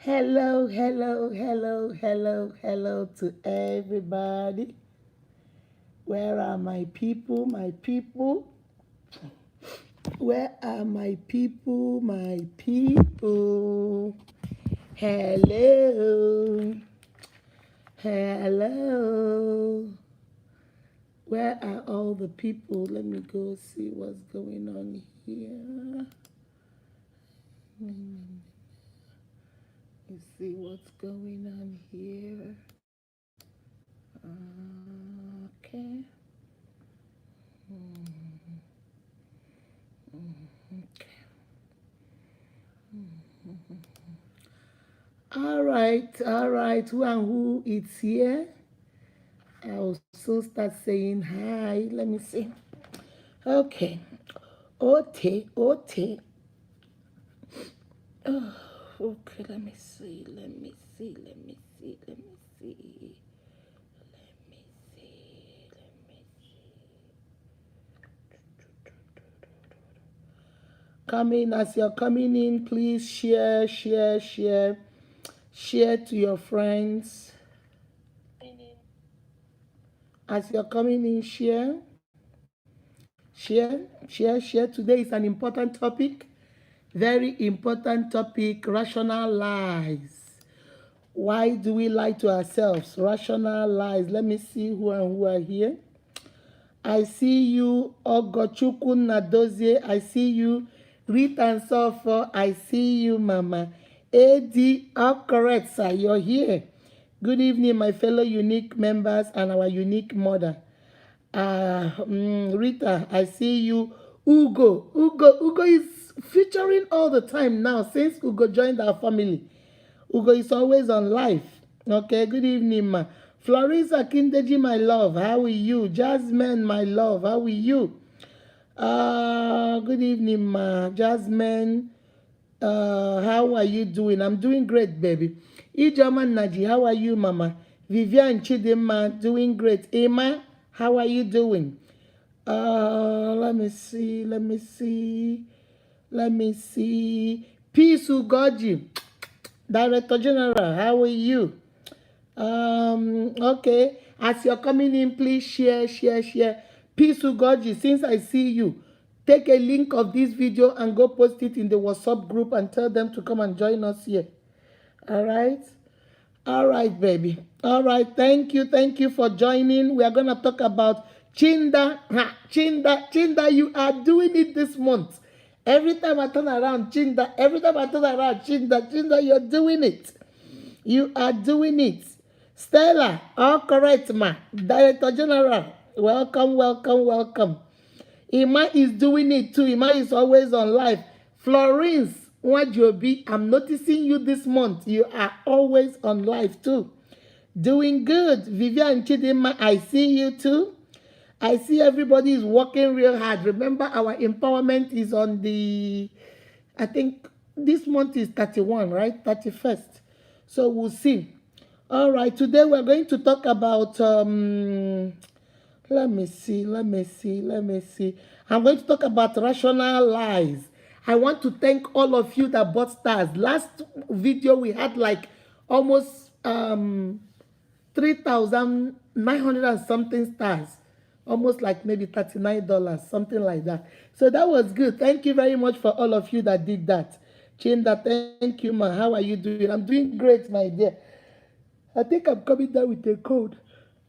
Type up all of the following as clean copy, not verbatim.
Hello, hello, hello, hello, hello to everybody. Where are my people? My people? Where are my people? My people? Hello, hello. Where are all the people? Let me go see what's going on here. Let's see what's going on here. Okay. Okay. All right. Who and who is here? I'll soon start saying hi. Let me see. Okay. Ote, Ote. Oh, okay, let me see. Let me see. Let me see. Let me see. Let me see. Let me see. Come in as you're coming in. Please share, share, share. Share to your friends. As you're coming in, share. Share, share, share. Today is an important topic. Very important topic, rational lies. Why do we lie to ourselves? Rational lies. Let me see who and who are here. I see you, Ogochukwu Nadozie. I see you, Rita and Sofo. I see you, Mama. AD, all correct, sir. You're here. Good evening, my fellow unique members and our unique mother. Rita, I see you. Ugo is featuring all the time now since Ugo joined our family. Ugo is always on live. Okay, good evening, ma. Florisa Kindeji, my love, how are you? Jasmine, my love, how are you? Good evening, ma. Jasmine, how are you doing? I'm doing great, baby. Ijoma Naji, how are you, mama? Vivian Chidima, doing great. Emma, how are you doing? Let me see, let me see, let me see. Peace Ugoji, Director General, how are you? Okay, as you're coming in, please share, share, share. Peace Ugoji, since I see you, take a link of this video and go post it in the WhatsApp group and tell them to come and join us here. All right? All right, baby. All right, thank you for joining. We are going to talk about Chinda. Chinda, you are doing it this month. Every time I turn around, Chinda, every time I turn around, Chinda, you're doing it. You are doing it. Stella, all correct, ma. Director General, welcome, welcome, welcome. Ima is doing it too. Ima is always on live. Florence Wajobi, I'm noticing you this month. You are always on live too. Doing good. Vivian Chidima, I see you too. I see everybody is working real hard. Remember, our empowerment is on the, I think this month is 31, right? 31st. So we'll see. All right, today we're going to talk about let me see, let me see, let me see. I'm going to talk about rational lies. I want to thank all of you that bought stars. Last video we had like almost 3,900 and something stars. Almost like maybe $39, something like that. So that was good. Thank you very much for all of you that did that. Chinda, thank you, ma. How are you doing? I'm doing great, my dear. I think I'm coming down with a cold,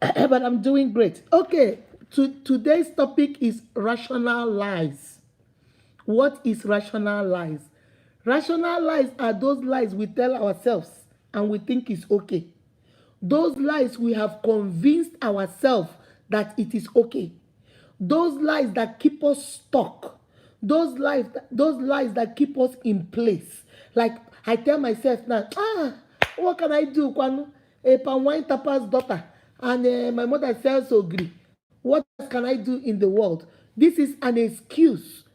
but I'm doing great. Okay, today's topic is rational lies. What is rational lies? Rational lies are those lies we tell ourselves and we think is okay. Those lies we have convinced ourselves that it is okay. Those lies that keep us stuck. Those lies that keep us in place. Like I tell myself now, what can I do, Kwanu? A palm wine tapa's daughter, and my mother sells ogri. What else can I do in the world? This is an excuse.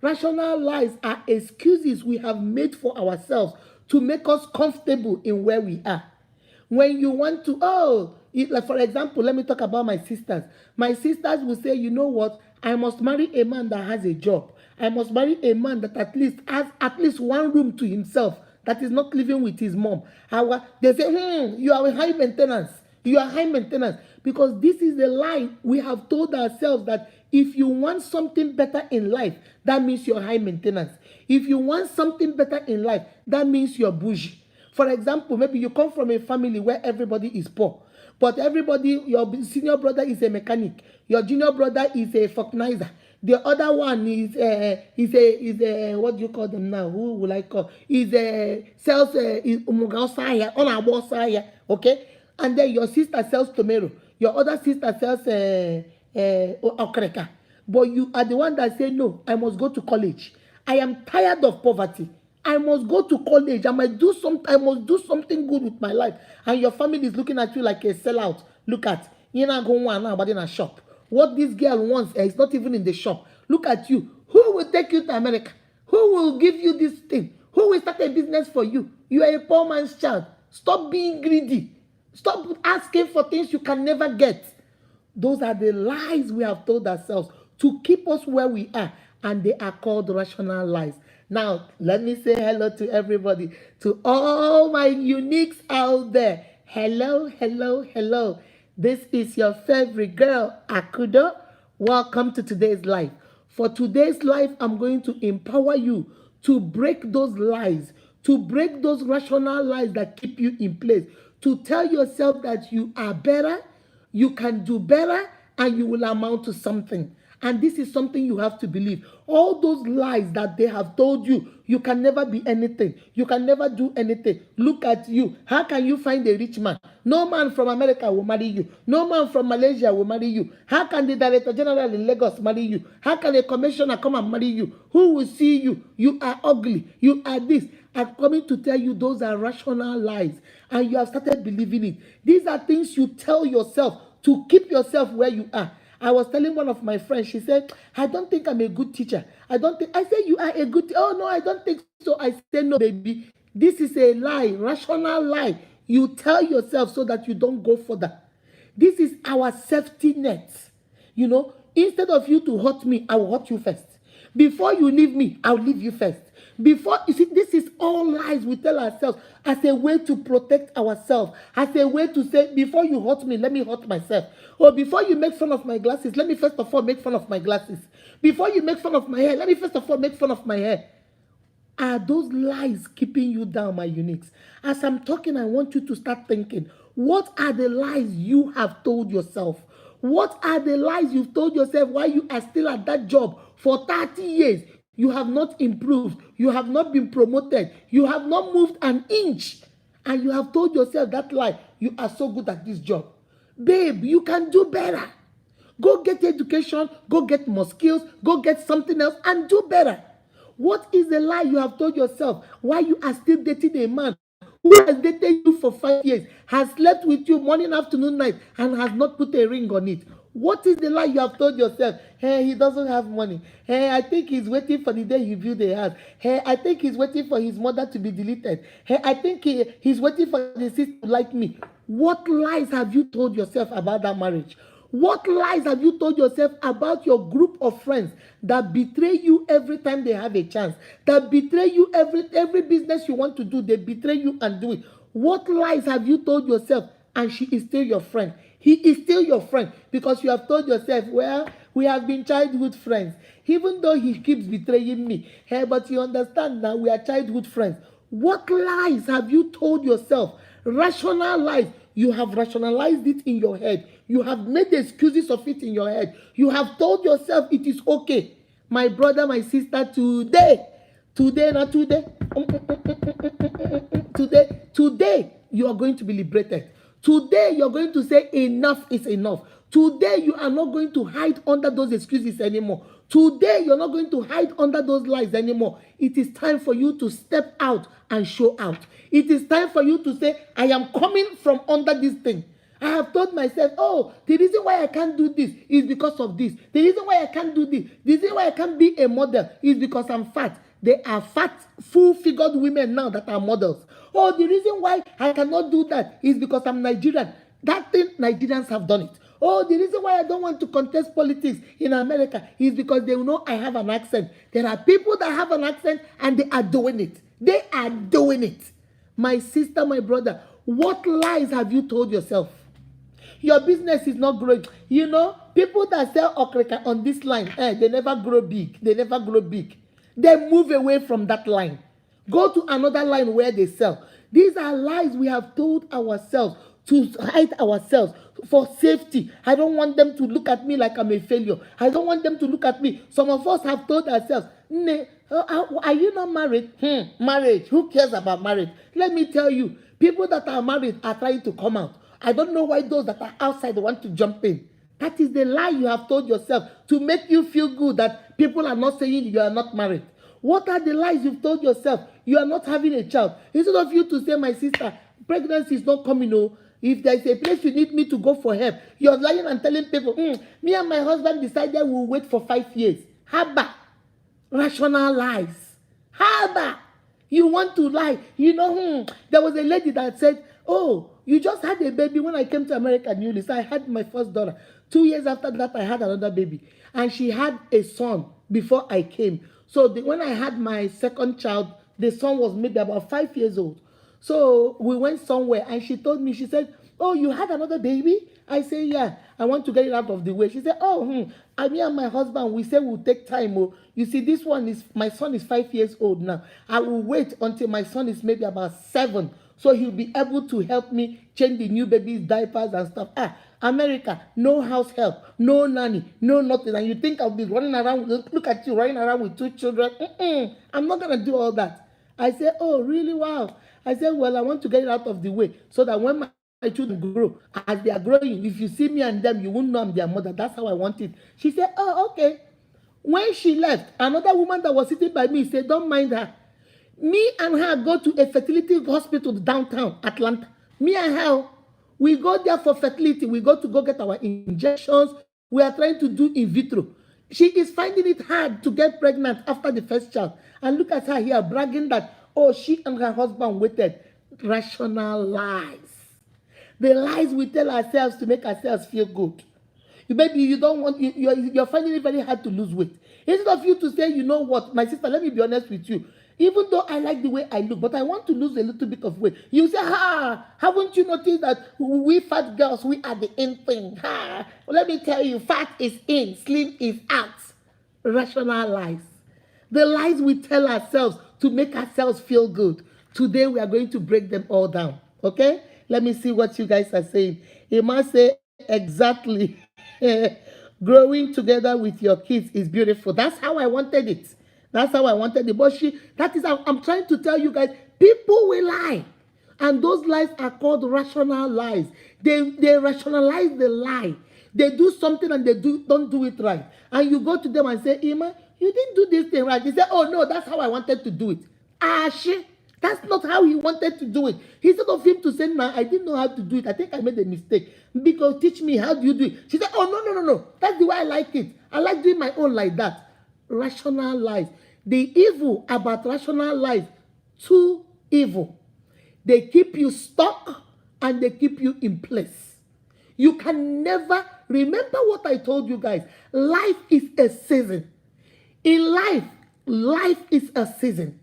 Rational lies are excuses we have made for ourselves to make us comfortable in where we are. When you want to, like for example, let me talk about my sisters. My sisters will say, you know what, I must marry a man that has a job. I must marry a man that at least has at least one room to himself that is not living with his mom. They say, you are high maintenance. You are high maintenance. Because this is the lie we have told ourselves, that if you want something better in life, that means you're high maintenance. If you want something better in life, that means you're bougie. For example, maybe you come from a family where everybody is poor, but everybody, your senior brother is a mechanic, your junior brother is a vulcanizer, the other one is a what do you call them now? Who will I call? Is a sells on a boss, okay? And then your sister sells tomato, your other sister sells okreka. But you are the one that say, no, I must go to college. I am tired of poverty. I must go to college. I must do something good with my life. And your family is looking at you like a sellout. Look at, you're not going now, but in a shop. What this girl wants is not even in the shop. Look at you. Who will take you to America? Who will give you this thing? Who will start a business for you? You are a poor man's child. Stop being greedy. Stop asking for things you can never get. Those are the lies we have told ourselves to keep us where we are, and they are called rational lies. Now, let me say hello to everybody, to all my uniques out there. Hello, hello, hello. This is your favorite girl, Akudo. Welcome to today's life. For today's life, I'm going to empower you to break those lies, to break those rational lies that keep you in place, to tell yourself that you are better, you can do better, and you will amount to something. And this is something you have to believe. All those lies that they have told you, you can never be anything. You can never do anything. Look at you. How can you find a rich man? No man from America will marry you. No man from Malaysia will marry you. How can the Director General in Lagos marry you? How can a commissioner come and marry you? Who will see you? You are ugly. You are this. I'm coming to tell you those are rational lies. And you have started believing it. These are things you tell yourself to keep yourself where you are. I was telling one of my friends, she said, I don't think I'm a good teacher. I said, you are a good, oh no, I don't think so. I said, no, baby, this is a lie, rational lie. You tell yourself so that you don't go further. This is our safety net. You know, instead of you to hurt me, I will hurt you first. Before you leave me, I'll leave you first. Before, you see, this is all lies we tell ourselves as a way to protect ourselves, as a way to say, before you hurt me, let me hurt myself. Or before you make fun of my glasses, let me first of all make fun of my glasses. Before you make fun of my hair, let me first of all make fun of my hair. Are those lies keeping you down, my uniques? As I'm talking, I want you to start thinking, what are the lies you have told yourself? What are the lies you've told yourself while you are still at that job for 30 years? You have not improved. You have not been promoted. You have not moved an inch. And you have told yourself that lie. You are so good at this job. Babe, you can do better. Go get education. Go get more skills. Go get something else and do better. What is the lie you have told yourself while you are still dating a man who has dated you for 5 years, has slept with you morning, afternoon, night, and has not put a ring on it? What is the lie you have told yourself? Hey, he doesn't have money. Hey, I think he's waiting for the day he build a house. Hey, I think he's waiting for his mother to be deleted. Hey, I think he's waiting for the sister to like me. What lies have you told yourself about that marriage? What lies have you told yourself about your group of friends that betray you every time they have a chance? That betray you every business you want to do, they betray you and do it. What lies have you told yourself? And she is still your friend. He is still your friend because you have told yourself, well, we have been childhood friends. Even though he keeps betraying me. Hey, but you understand now we are childhood friends. What lies have you told yourself? Rational lies. You have rationalized it in your head. You have made excuses of it in your head. You have told yourself it is okay. My brother, my sister, today, not today, today, you are going to be liberated. Today, you're going to say enough is enough. Today, you are not going to hide under those excuses anymore. Today, you're not going to hide under those lies anymore. It is time for you to step out and show out. It is time for you to say, I am coming from under this thing. I have told myself, oh, the reason why I can't do this is because of this. The reason why I can't do this, the reason why I can't be a model is because I'm fat. They are fat, full-figured women now that are models. Oh, the reason why I cannot do that is because I'm Nigerian. That thing, Nigerians have done it. Oh, the reason why I don't want to contest politics in America is because they know I have an accent. There are people that have an accent and they are doing it. They are doing it. My sister, my brother, what lies have you told yourself? Your business is not growing. You know, people that sell okrika on this line, they never grow big. They never grow big. They move away from that line. Go to another line where they sell. These are lies we have told ourselves to hide ourselves for safety. I don't want them to look at me like I'm a failure. I don't want them to look at me. Some of us have told ourselves, are you not married? Marriage. Who cares about marriage? Let me tell you, people that are married are trying to come out. I don't know why those that are outside want to jump in. That is the lie you have told yourself to make you feel good that people are not saying you are not married. What are the lies you've told yourself? You are not having a child. Instead of you to say, my sister, pregnancy is not coming. No. If there is a place you need me to go for help, you're lying and telling people, me and my husband decided we'll wait for 5 years. Haba. Rational lies. Haba. You want to lie. You know, there was a lady that said, oh, you just had a baby when I came to America newly. So I had my first daughter. 2 years after that, I had another baby. And she had a son before I came. So when I had my second child, the son was maybe about 5 years old. So we went somewhere and she told me, she said, oh, you had another baby? I say, yeah, I want to get it out of the way. She said, oh, I mean, and my husband, we said we'll take time. Oh, you see, this one is, my son is 5 years old now. I will wait until my son is maybe about 7. So he'll be able to help me change the new baby's diapers and stuff. America, no house help, no nanny, no nothing. And you think I'll be running around, look at you running around with 2 children. I'm not going to do all that. I said, oh, really? Wow. I said, well, I want to get it out of the way so that when my children grow, as they are growing, if you see me and them, you won't know I'm their mother. That's how I want it. She said, oh, okay. When she left, another woman that was sitting by me said, don't mind her. Me and her go to a fertility hospital downtown Atlanta. Me and her, we go there for fertility. We go get our injections. We are trying to do in vitro. She is finding it hard to get pregnant after the first child. And look at her here bragging that, oh, she and her husband waited. Rational lies. The lies we tell ourselves to make ourselves feel good. Maybe you don't want, you're finding it very hard to lose weight. Instead of you to say, you know what, my sister, let me be honest with you. Even though I like the way I look, but I want to lose a little bit of weight. You say, haven't you noticed that we fat girls, we are the in thing? Well, let me tell you, fat is in, slim is out. Rational lies. The lies we tell ourselves to make ourselves feel good. Today we are going to break them all down. Okay? Let me see what you guys are saying. You must say exactly. Growing together with your kids is beautiful. That's how I wanted it. That's how I wanted it. But that is how I'm trying to tell you guys, people will lie. And those lies are called rational lies. They rationalize the lie. They do something and they don't do it right. And you go to them and say, Ima, you didn't do this thing right. They say, oh no, that's how I wanted to do it. Shit. That's not how he wanted to do it. Instead of him to say, nah, I didn't know how to do it. I think I made a mistake. Because teach me, how do you do it? She said, oh, no. That's the way I like it. I like doing my own like that. Rational lies. The evil about rational lies, too evil. They keep you stuck and they keep you in place. You can never, remember what I told you guys. Life is a season. In life is a season.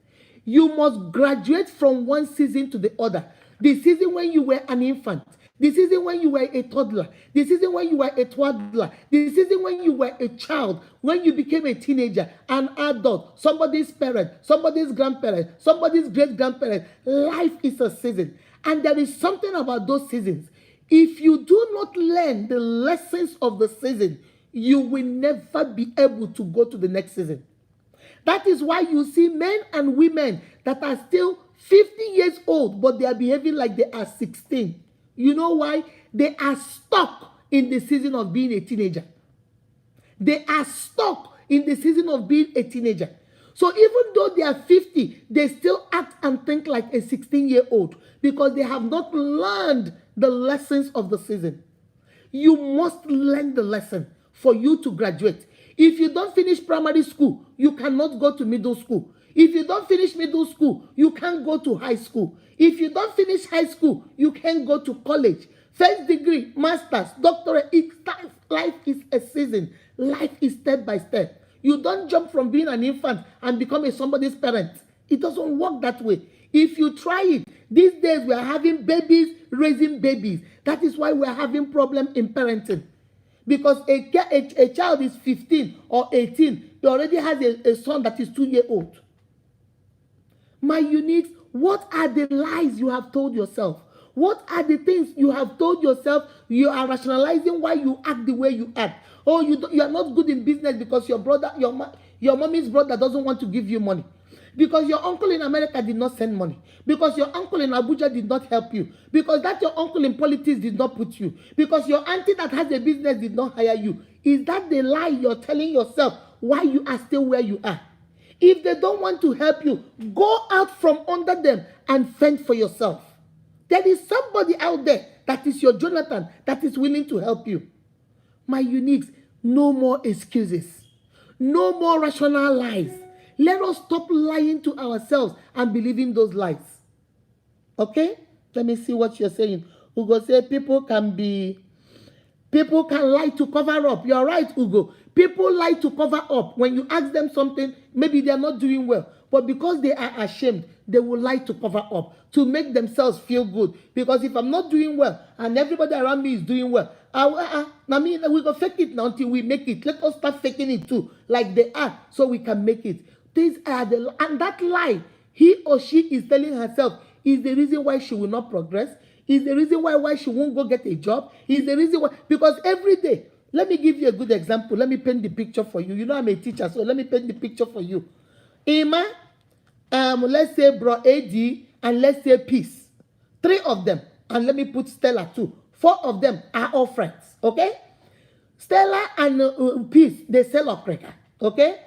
You must graduate from one season to the other. The season when you were an infant. The season when you were a toddler. The season when you were a toddler. The season when you were a child. When you became a teenager, an adult, somebody's parent, somebody's grandparent, somebody's great-grandparent. Life is a season. And there is something about those seasons. If you do not learn the lessons of the season, you will never be able to go to the next season. That is why you see men and women that are still 50 years old, but they are behaving like they are 16. You know why? They are stuck in the season of being a teenager. They are stuck in the season of being a teenager. So even though they are 50, they still act and think like a 16-year-old because they have not learned the lessons of the season. You must learn the lesson for you to graduate. If you don't finish primary school, you cannot go to middle school. If you don't finish middle school, you can't go to high school. If you don't finish high school, you can't go to college. First degree, master's, doctorate. Life is a season. Life is step by step. You don't jump from being an infant and become somebody's parent. It doesn't work that way. If you try it, these days we are having babies raising babies. That is why we are having problem in parenting. Because a child is 15 or 18, he already has a son that is 2 years old. My uniques, what are the lies you have told yourself? What are the things you have told yourself you are rationalizing why you act the way you act? Oh, you are not good in business because your brother, your mommy's brother doesn't want to give you money. Because your uncle in America did not send money. Because your uncle in Abuja did not help you. Because that your uncle in politics did not put you. Because your auntie that has a business did not hire you. Is that the lie you're telling yourself why you are still where you are? If they don't want to help you, go out from under them and fend for yourself. There is somebody out there that is your Jonathan that is willing to help you. My uniques, no more excuses. No more rational lies. Let us stop lying to ourselves and believing those lies. Okay? Let me see what you're saying. Ugo said people can lie to cover up. You're right, Ugo. People lie to cover up. When you ask them something, maybe they're not doing well. But because they are ashamed, they will lie to cover up, to make themselves feel good. Because if I'm not doing well, and everybody around me is doing well, we go fake it now until we make it. Let us start faking it too, like they are, so we can make it. These are and that lie he or she is telling herself is the reason why she will not progress, is the reason why she won't go get a job, is the reason why, because every day, let me give you a good example. Let me paint the picture for you. You know I'm a teacher, so let me paint the picture for you. Emma, let's say Bro AD, and let's say Peace. 3 of them, and let me put Stella too. 4 of them are all friends, okay? Stella and Peace, they sell okreka, okay?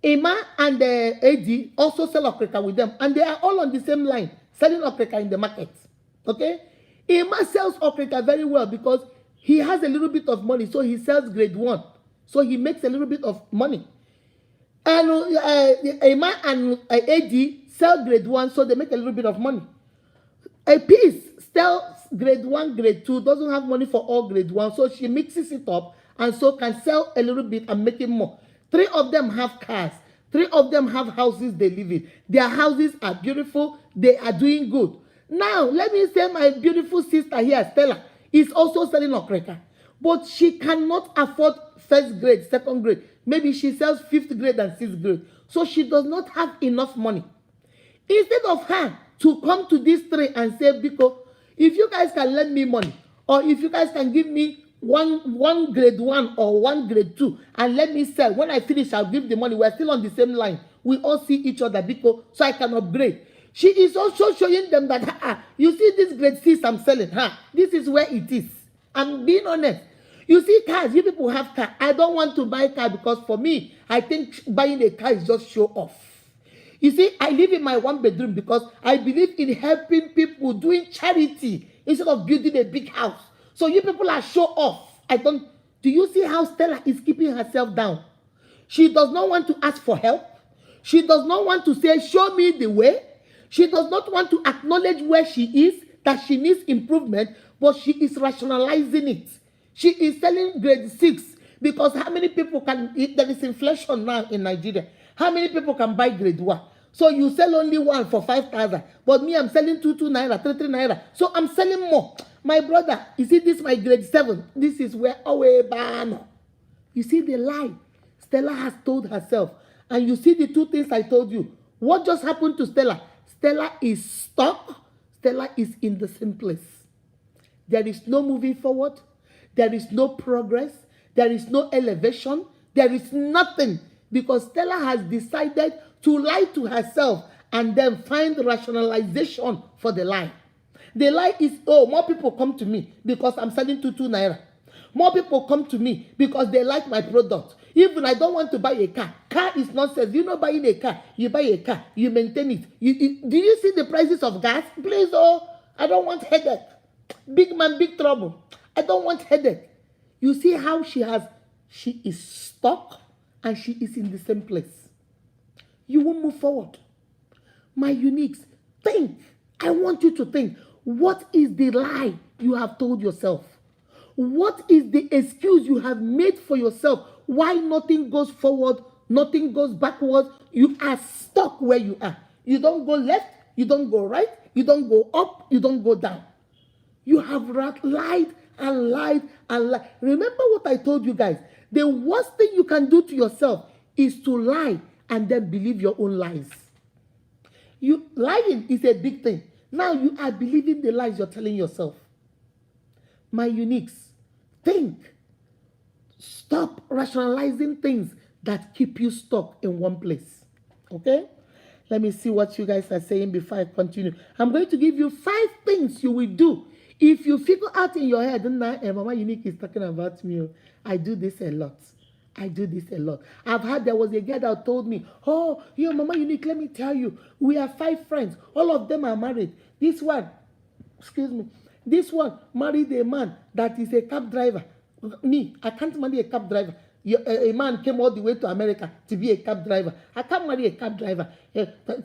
Emma and AD also sell okreka with them, and they are all on the same line, selling okreka in the market, okay? Emma sells okreka very well because he has a little bit of money, so he sells grade 1. So he makes a little bit of money. And Emma and AD sell grade 1, so they make a little bit of money. A Peace sells grade 1, grade 2, doesn't have money for all grade 1, so she mixes it up and so can sell a little bit and make it more. 3 of them have cars. 3 of them have houses they live in. Their houses are beautiful. They are doing good. Now, let me say my beautiful sister here, Stella, is also selling okreka. But she cannot afford 1st grade, 2nd grade. Maybe she sells 5th grade and 6th grade. So she does not have enough money. Instead of her to come to these 3 and say, Biko, if you guys can lend me money, or if you guys can give me one grade 1 or 1 grade 2 and let me sell, when I finish I'll give the money. We're still on the same line. We all see each other, Biko, so I can upgrade. She is also showing them that you see this grade 6 I'm selling, this is where it is. I'm being honest. You see cars, you people have car. I don't want to buy car because for me, I think buying a car is just show off. You see, I live in my 1 bedroom because I believe in helping people, doing charity instead of building a big house. So you people are show off. Do you see how Stella is keeping herself down? She does not want to ask for help. She does not want to say, show me the way. She does not want to acknowledge where she is, that she needs improvement, but she is rationalizing it. She is selling grade 6 because how many people can, there is inflation now in Nigeria, how many people can buy grade 1? So you sell only 1 for 5,000, but me, I'm selling 2 naira, 3 naira. So I'm selling more. My brother, you see this, my grade 7, this is where you see the lie Stella has told herself. And you see the 2 things I told you. What just happened to Stella? Stella is stuck. Stella is in the same place. There is no moving forward. There is no progress. There is no elevation. There is nothing. Because Stella has decided to lie to herself and then find rationalization for the lie. The lie is, oh, more people come to me because I'm selling 2 naira. More people come to me because they like my product. Even I don't want to buy a car. Car is nonsense. You know, buying a car. You buy a car. You maintain it. Do you see the prices of gas? Please, oh, I don't want headache. Big man, big trouble. I don't want headache. You see how she is stuck and she is in the same place. You won't move forward. My uniques, think. I want you to think. What is the lie you have told yourself? What is the excuse you have made for yourself? Why nothing goes forward, nothing goes backwards? You are stuck where you are. You don't go left, you don't go right, you don't go up, you don't go down. You have lied and lied and lied. Remember what I told you guys. The worst thing you can do to yourself is to lie and then believe your own lies. Lying is a big thing. Now you are believing the lies you're telling yourself. My uniques, think. Stop rationalizing things that keep you stuck in one place. Okay? Let me see what you guys are saying before I continue. I'm going to give you 5 things you will do. If you figure out in your head, Mama Unique is talking about me. I do this a lot. I do this a lot. I've heard there was a girl that told me, oh, Mama Unique, let me tell you, we have 5 friends. All of them are married. This one married a man that is a cab driver. Me, I can't marry a cab driver. A man came all the way to America to be a cab driver. I can't marry a cab driver.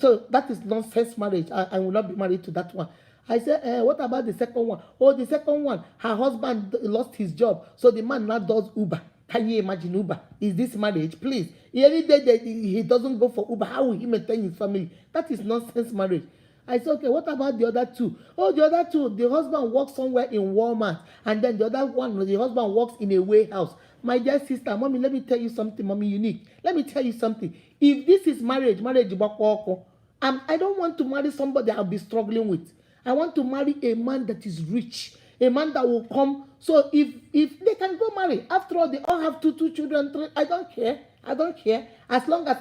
So that is nonsense marriage. I will not be married to that one. I said, what about the second one? Oh, the second one, her husband lost his job. So the man now does Uber. Can you imagine Uber? Is this marriage? Please. Every day that he doesn't go for Uber, how will he maintain his family? That is nonsense marriage. I said, okay, what about the other 2? Oh, the other 2, the husband works somewhere in Walmart. And then the other one, the husband works in a warehouse. My dear sister, Mommy, let me tell you something, Mommy Unique. Let me tell you something. If this is marriage, I don't want to marry somebody I'll be struggling with. I want to marry a man that is rich. A man that will come. So if they can go marry, after all, they all have two children, 3. I don't care. As long as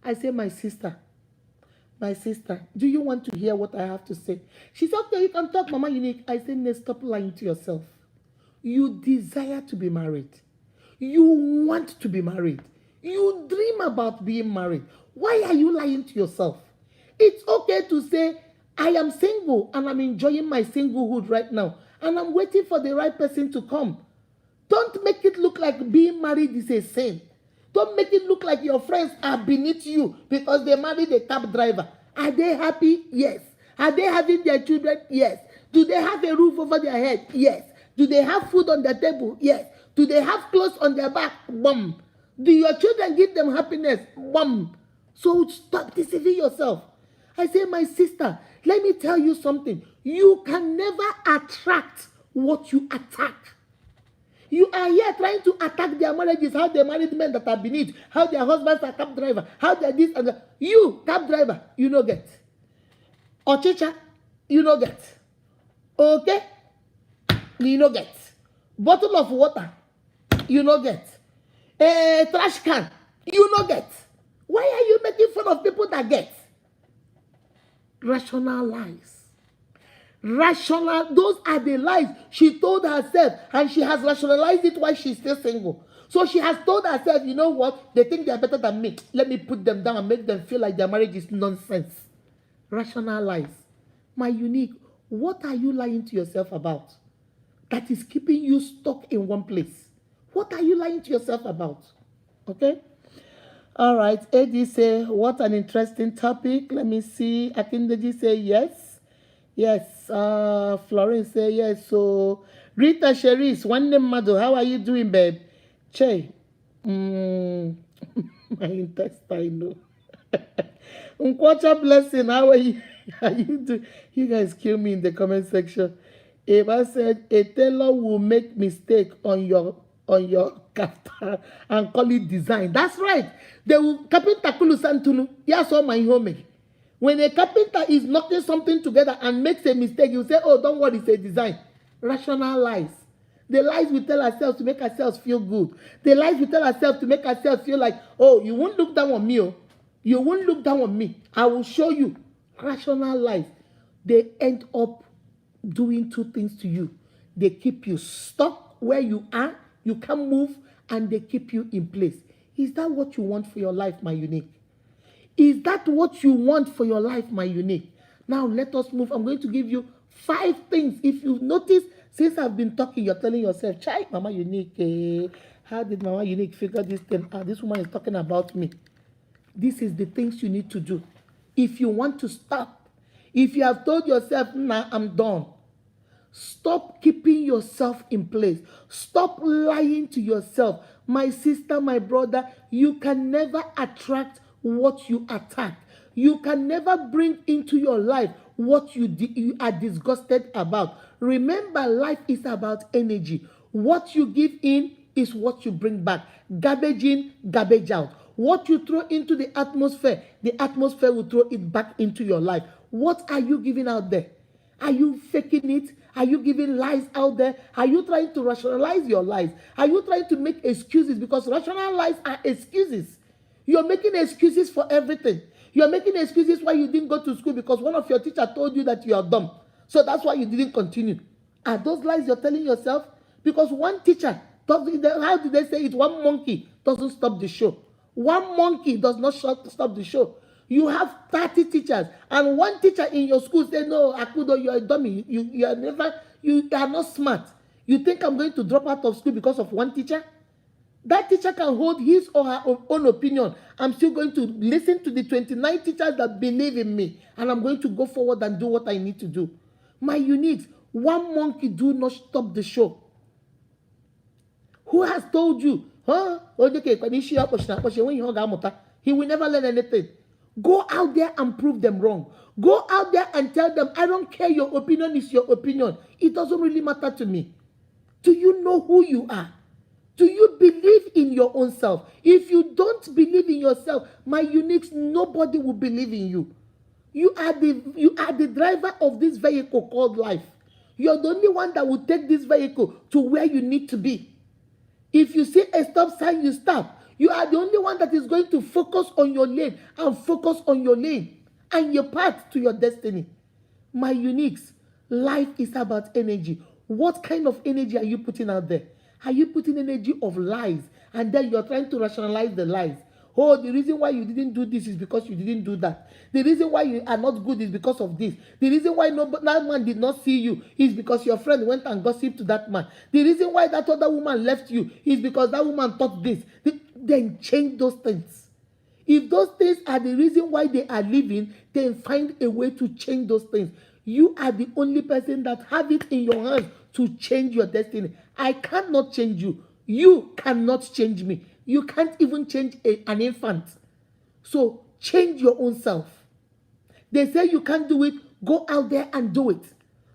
I say, my sister, do you want to hear what I have to say? She said, okay, you can talk, Mama Unique. I said, no, stop lying to yourself. You desire to be married. You want to be married. You dream about being married. Why are you lying to yourself? It's okay to say, I am single and I'm enjoying my singlehood right now. And I'm waiting for the right person to come. Don't make it look like being married is a sin. Don't make it look like your friends are beneath you because they married a cab driver. Are they happy? Yes. Are they having their children? Yes. Do they have a roof over their head? Yes. Do they have food on their table? Yes. Do they have clothes on their back? Bum. Do your children give them happiness? Bum. So stop deceiving yourself. I say, my sister, let me tell you something. You can never attract what you attack. You are here trying to attack their marriages, how they married men that are beneath, how their husbands are cab driver, how they're this and that. You, cab driver, you no get. Ochicha, you no get. Okay? You no get. Bottle of water, you no get. Trash can, you no get. Why are you making fun of people that get? Rational lies. Those are the lies she told herself, and she has rationalized it while she's still single. So she has told herself, you know what? They think they're better than me. Let me put them down and make them feel like their marriage is nonsense. Rational lies. My Unique, what are you lying to yourself about that is keeping you stuck in one place? What are you lying to yourself about? Okay? All right. Eddie say, what an interesting topic. Let me see. Akindeji say yes. Yes. Florence say yes. So, Rita Cherise, one name Mado, how are you doing, babe? Che. My intestine. Unkwacha blessing, how are you? How you doing? You guys kill me in the comment section. Eva said, a tailor will make mistake on your kaftan and call it design. That's right. They will carpenter kulu santunu. Yes, all my home. When a carpenter is knocking something together and makes a mistake, you say, oh, don't worry, it's a design. Rational lies. The lies we tell ourselves to make ourselves feel good. The lies we tell ourselves to make ourselves feel like, oh, you won't look down on me. Oh. You won't look down on me. I will show you. Rational lies. They end up doing 2 things to you. They keep you stuck where you are. You can't move, and they keep you in place. Is that what you want for your life, my Unique? Is that what you want for your life, my Unique? Now, let us move. I'm going to give you 5 things. If you've noticed, since I've been talking, you're telling yourself, Chai, Mama Unique, how did Mama Unique figure this thing? This woman is talking about me. This is the things you need to do. If you want to stop, if you have told yourself, nah, I'm done, stop keeping yourself in place. Stop lying to yourself. My sister, my brother, you can never attract what you attack. You can never bring into your life what you are disgusted about. Remember, life is about energy. What you give in is what you bring back. Garbage in, garbage out. What you throw into the atmosphere will throw it back into your life. What are you giving out there? Are you faking it? Are you giving lies out there? Are you trying to rationalize your lies? Are you trying to make excuses? Because rational lies are excuses. You're making excuses for everything. You're making excuses why you didn't go to school because one of your teachers told you that you are dumb. So that's why you didn't continue. Are those lies you're telling yourself? Because one teacher, how did they say it? One monkey doesn't stop the show. One monkey does not stop the show. You have 30 teachers, and one teacher in your school say, no, Akudo, you're a dummy. You are not smart. You think I'm going to drop out of school because of one teacher? That teacher can hold his or her own opinion. I'm still going to listen to the 29 teachers that believe in me, and I'm going to go forward and do what I need to do. My uniques, one monkey do not stop the show. Who has told you? He will never learn anything. Go out there and prove them wrong. Go out there and tell them, I don't care, your opinion is your opinion. It doesn't really matter to me. Do you know who you are? Do you believe in your own self? If you don't believe in yourself, my uniques, nobody will believe in you. You are the driver of this vehicle called life. You're the only one that will take this vehicle to where you need to be. If you see a stop sign, you stop. You are the only one that is going to focus on your lane and focus on your lane and your path to your destiny. My uniques, life is about energy. What kind of energy are you putting out there? Are you putting energy of lies and then you're trying to rationalize the lies? Oh, the reason why you didn't do this is because you didn't do that. The reason why you are not good is because of this. The reason why that man did not see you is because your friend went and gossiped to that man. The reason why that other woman left you is because that woman thought this. Then change those things. If those things are the reason why they are living, then find a way to change those things. You are the only person that have it in your hands to change your destiny. I cannot change you. You cannot change me. You can't even change an infant. So change your own self. They say you can't do it. Go out there and do it.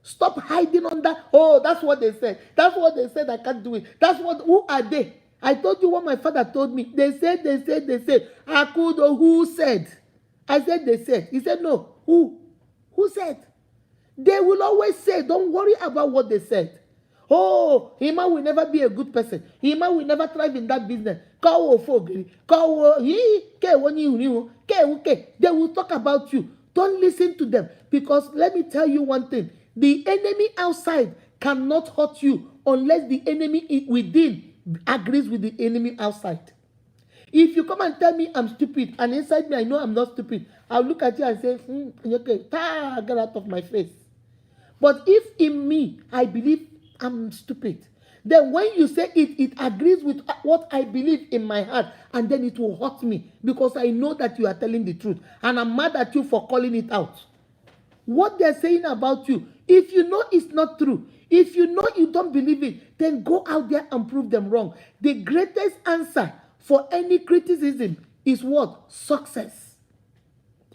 Stop hiding under, oh, that's what they said. That's what they said, I can't do it. Who are they? I told you what my father told me. They said. Akudo, who said? I said they said. He said no. Who? Who said? They will always say, don't worry about what they said. Oh, Hima will never be a good person. Hima will never thrive in that business. They will talk about you. Don't listen to them. Because let me tell you one thing. The enemy outside cannot hurt you unless the enemy within agrees with the enemy outside. If you come and tell me I'm stupid, and inside me I know I'm not stupid, I'll look at you and say, okay, get out of my face. But if in me I believe I'm stupid, then when you say it agrees with what I believe in my heart, and then it will hurt me because I know that you are telling the truth, and I'm mad at you for calling it out. What they're saying about you, if you know it's not true, if you know you don't believe it, then go out there and prove them wrong. The greatest answer for any criticism is what? Success.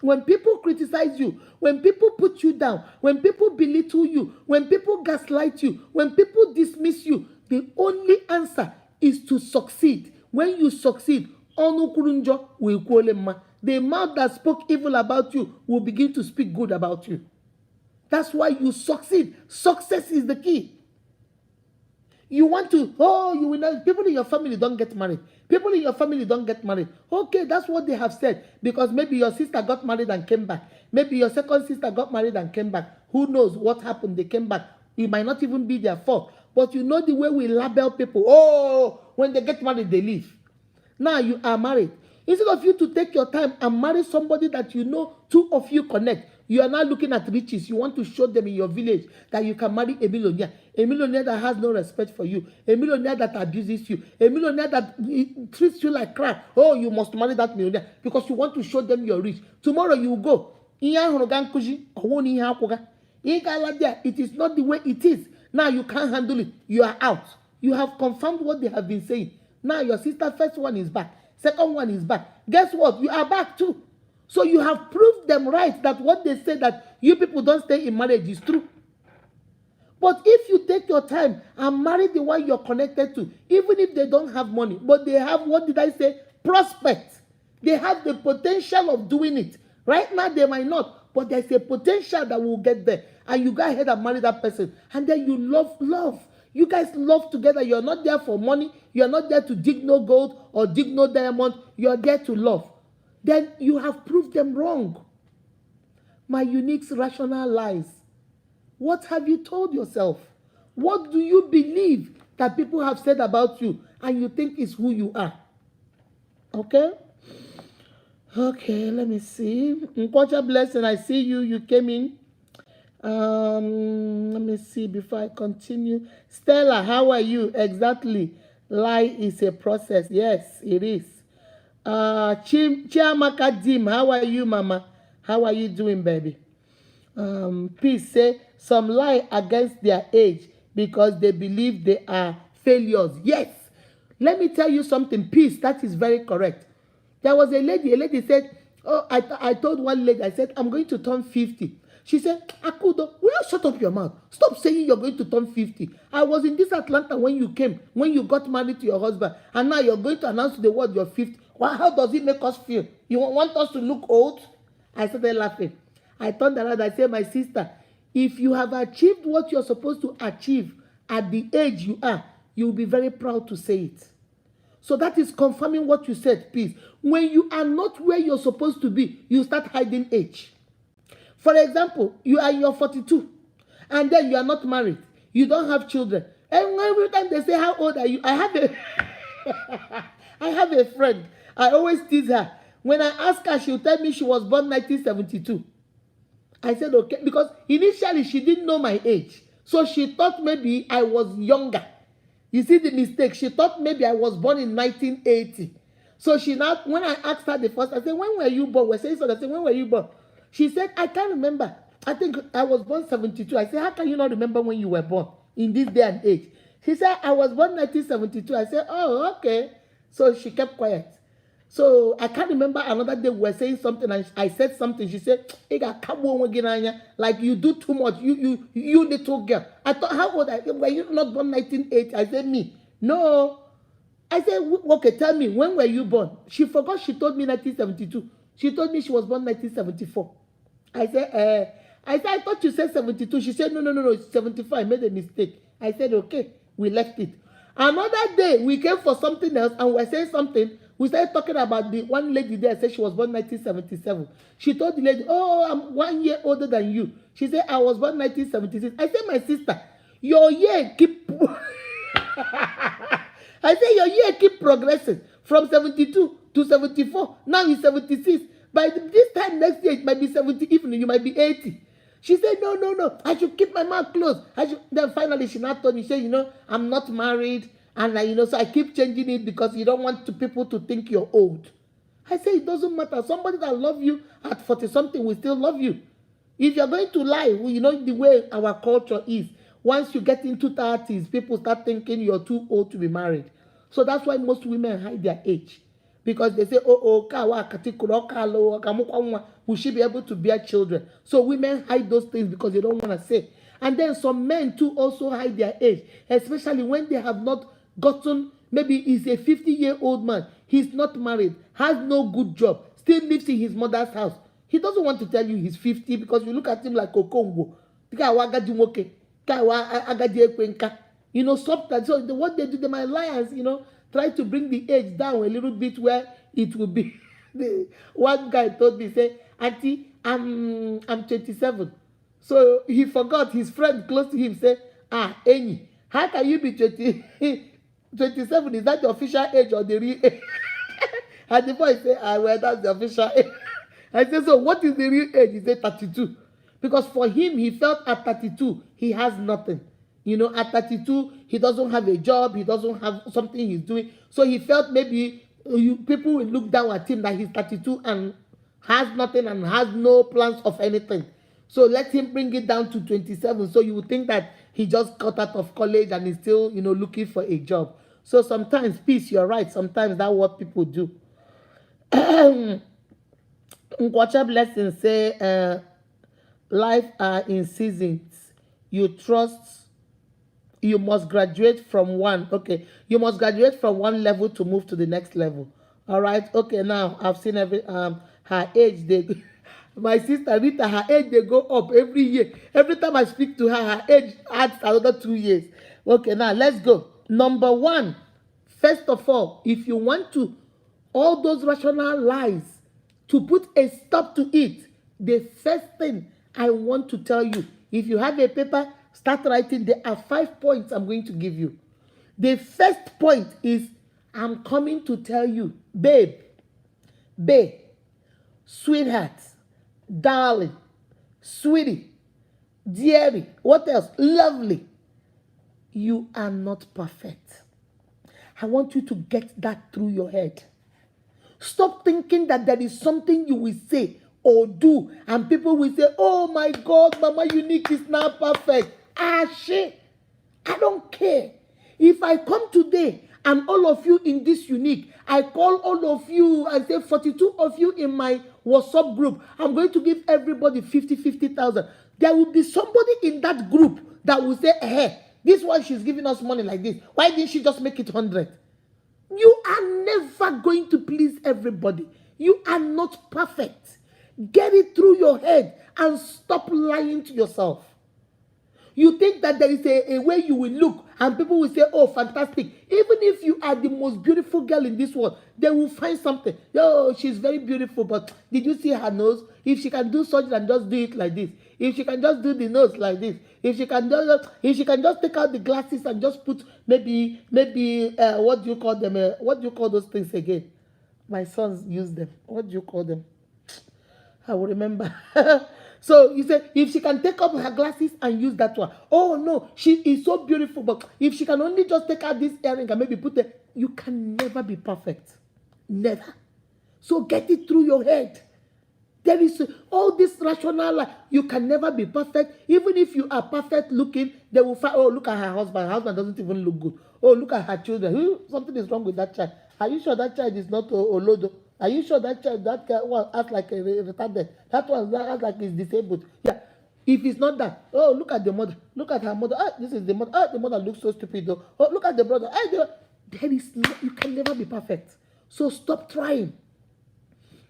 When people criticize you, when people put you down, when people belittle you, when people gaslight you, when people dismiss you, the only answer is to succeed. When you succeed, the mouth that spoke evil about you will begin to speak good about you. That's why you succeed. Success is the key. You want to, you will not, people in your family don't get married. People in your family don't get married. Okay, that's what they have said. Because maybe your sister got married and came back. Maybe your second sister got married and came back. Who knows what happened? They came back. It might not even be their fault. But you know the way we label people. Oh, when they get married, they leave. Now you are married. Instead of you to take your time and marry somebody that you know two of you connect, you are now looking at riches. You want to show them in your village that you can marry a millionaire that has no respect for you, a millionaire that abuses you, a millionaire that treats you like crap. Oh, you must marry that millionaire because you want to show them you're rich. Tomorrow you go. It is not the way it is. Now you can't handle it. You are out. You have confirmed what they have been saying. Now your sister, first one is back. Second one is back. Guess what? You are back too. So you have proved them right that what they say that you people don't stay in marriage is true. But if you take your time and marry the one you're connected to, even if they don't have money, but they have, what did I say? Prospect. They have the potential of doing it. Right now, they might not, but there's a potential that will get there. And you go ahead and marry that person. And then you love. You guys love together. You're not there for money. You're not there to dig no gold or dig no diamond. You're there to love. Then you have proved them wrong. My unique rational lies. What have you told yourself? What do you believe that people have said about you and you think is who you are? Okay? Okay, let me see. Nkwacha Blessing, I see you. You came in. Let me see before I continue. Stella, how are you? Exactly. Lie is a process. Yes, it is. Chiamaka Dim, how are you, Mama? How are you doing, baby? Peace say some lie against their age because they believe they are failures. Yes. Let me tell you something. Peace, that is very correct. There was a lady said, oh, I told one lady, I said, I'm going to turn 50. She said, Akudo, will you shut up your mouth? Stop saying you're going to turn 50. I was in this Atlanta when you came, when you got married to your husband, and now you're going to announce to the world you're 50. Well, how does it make us feel? You want us to look old? I started laughing. I turned around, I said, my sister, if you have achieved what you're supposed to achieve at the age you are, you'll be very proud to say it. So that is confirming what you said, please. When you are not where you're supposed to be, you start hiding age. For example, you are in your 42, and then you are not married. You don't have children. And every time they say, how old are you? I have a friend. I always tease her. When I ask her, she'll tell me she was born 1972. I said, okay, because initially she didn't know my age. So she thought maybe I was younger. You see the mistake? She thought maybe I was born in 1980. So she now, when I asked her the first, I said, when were you born? We're saying so. I said, when were you born? She said, I can't remember. I think I was born 72. I said, how can you not remember when you were born in this day and age? She said, I was born 1972. I said, oh, okay. So she kept quiet. So I can't remember another day we were saying something and I said something. She said, like you do too much. You little girl. I thought, how old are you? Were you not born 1980? I said, me. No. I said, okay, tell me, when were you born? She forgot she told me 1972. She told me she was born 1974. I said, I thought you said 72. She said, no, it's 75. I made a mistake. I said, okay, we left it. Another day, we came for something else and we were saying something. We started talking about the one lady there said she was born 1977. She told the lady, oh, I'm 1 year older than you. She said, I was born 1976. I said, my sister, your year keep... I said, your year keep progressing from 72 to 74. Now it's 76. By this time next year, it might be 70 even. You might be 80. She said, no. I should keep my mouth closed. Then finally, she now told me, she said, I'm not married. And, so I keep changing it because you don't want people to think you're old. I say, it doesn't matter. Somebody that loves you at 40-something will still love you. If you're going to lie, the way our culture is, once you get into 30s, people start thinking you're too old to be married. So that's why most women hide their age. Because they say, will she be able to bear children? So women hide those things because they don't want to say. And then some men too also hide their age, especially when they have not gotten, maybe he's a 50-year-old man, he's not married, has no good job, still lives in his mother's house. He doesn't want to tell you he's 50 because you look at him like Okongo. Sometimes, so what they do, they might lie and, try to bring the age down a little bit where it will be. One guy told me, say, Auntie, I'm 27. So he forgot. His friend close to him said, Eni, how can you be 27? Is that the official age or the real age? And the boy said, well, that's the official age. I said, so what is the real age? He said 32. Because for him, he felt at 32, he has nothing. At 32, he doesn't have a job. He doesn't have something he's doing. So he felt maybe people will look down at him that he's 32 and has nothing and has no plans of anything. So let him bring it down to 27. So you would think that he just got out of college and is still, looking for a job. So sometimes, peace, you're right. Sometimes that's what people do. Nkwacha Blessing say, life are in seasons. You trust, you must graduate from one. Okay, you must graduate from one level to move to the next level. All right. Okay. Now I've seen her age. They, my sister Rita, her age they go up every year. Every time I speak to her, her age adds another 2 years. Okay. Now let's go. Number one. First of all, if you want to, all those rational lies, to put a stop to it, the first thing I want to tell you, if you have a paper, start writing. There are 5 points I'm going to give you. The first point is, I'm coming to tell you, babe, sweetheart, darling, sweetie, dearie, what else? Lovely. You are not perfect. I want you to get that through your head. Stop thinking that there is something you will say or do, and people will say, oh my God, Mama Unique is not perfect. Shit. I don't care. If I come today and all of you in this Unique, I call all of you, I say 42 of you in my WhatsApp group, I'm going to give everybody 50,000. There will be somebody in that group that will say, hey, this one, she's giving us money like this. Why didn't she just make it 100? You are never going to please everybody. You are not perfect. Get it through your head and stop lying to yourself. You think that there is a way you will look and people will say, oh, fantastic. Even if you are the most beautiful girl in this world, they will find something. Oh, she's very beautiful, but did you see her nose? If she can do surgery and just do it like this, if she can just do the nose like this, if she can just take out the glasses and just put maybe what do you call them? What do you call those things again? My sons use them. What do you call them? I will remember. So you say, if she can take up her glasses and use that one, oh no, she is so beautiful, but if she can only just take out this earring and maybe put it, you can never be perfect. Never. So get it through your head. There is all this rational, you can never be perfect. Even if you are perfect looking, they will find, oh, look at her husband. Her husband doesn't even look good. Oh, look at her children. Something is wrong with that child. Are you sure that child is not Olodo? Are you sure that child, that one acts like a retarded? That one acts like he's disabled. Yeah. If it's not that, oh, look at the mother. Look at her mother. Ah, this is the mother. Ah, the mother looks so stupid though. Oh, look at the brother. Ah, there is no, you can never be perfect. So stop trying.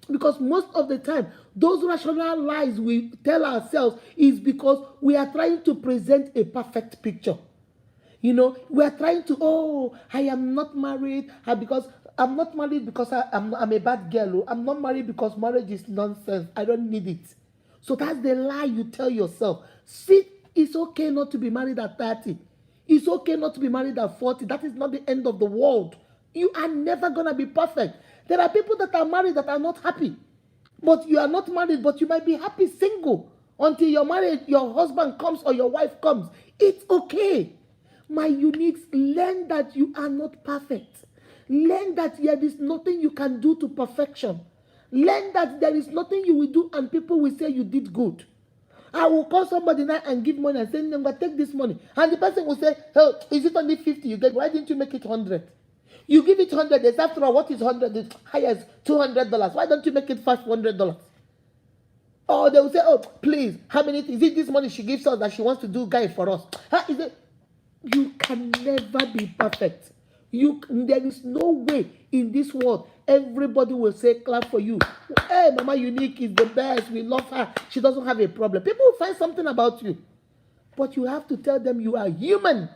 Because most of the time, those rational lies we tell ourselves is because we are trying to present a perfect picture. You know, we are trying to, oh, I am not married because I'm not married because I'm a bad girl. I'm not married because marriage is nonsense. I don't need it. So that's the lie you tell yourself. See, it's okay not to be married at 30. It's okay not to be married at 40. That is not the end of the world. You are never going to be perfect. There are people that are married that are not happy. But you are not married, but you might be happy single until your marriage, your husband comes or your wife comes. It's okay. My Uniques, learn that you are not perfect. Learn that there is nothing you can do to perfection. Learn that there is nothing you will do and people will say you did good. I will call somebody now and give money and say, "Number, take this money." And the person will say, "Oh, is it only 50 you get? Why didn't you make it 100? You give it 100 days. After all, what is 100? The highest $200. Why don't you make it $500? Or they will say, "Oh, please, how many? Is it this money she gives us that she wants to do guy for us?" How is it? You can never be perfect. There is no way in this world everybody will say clap for you. Hey, Mama Unique is the best. We love her. She doesn't have a problem. People will find something about you, but you have to tell them you are human.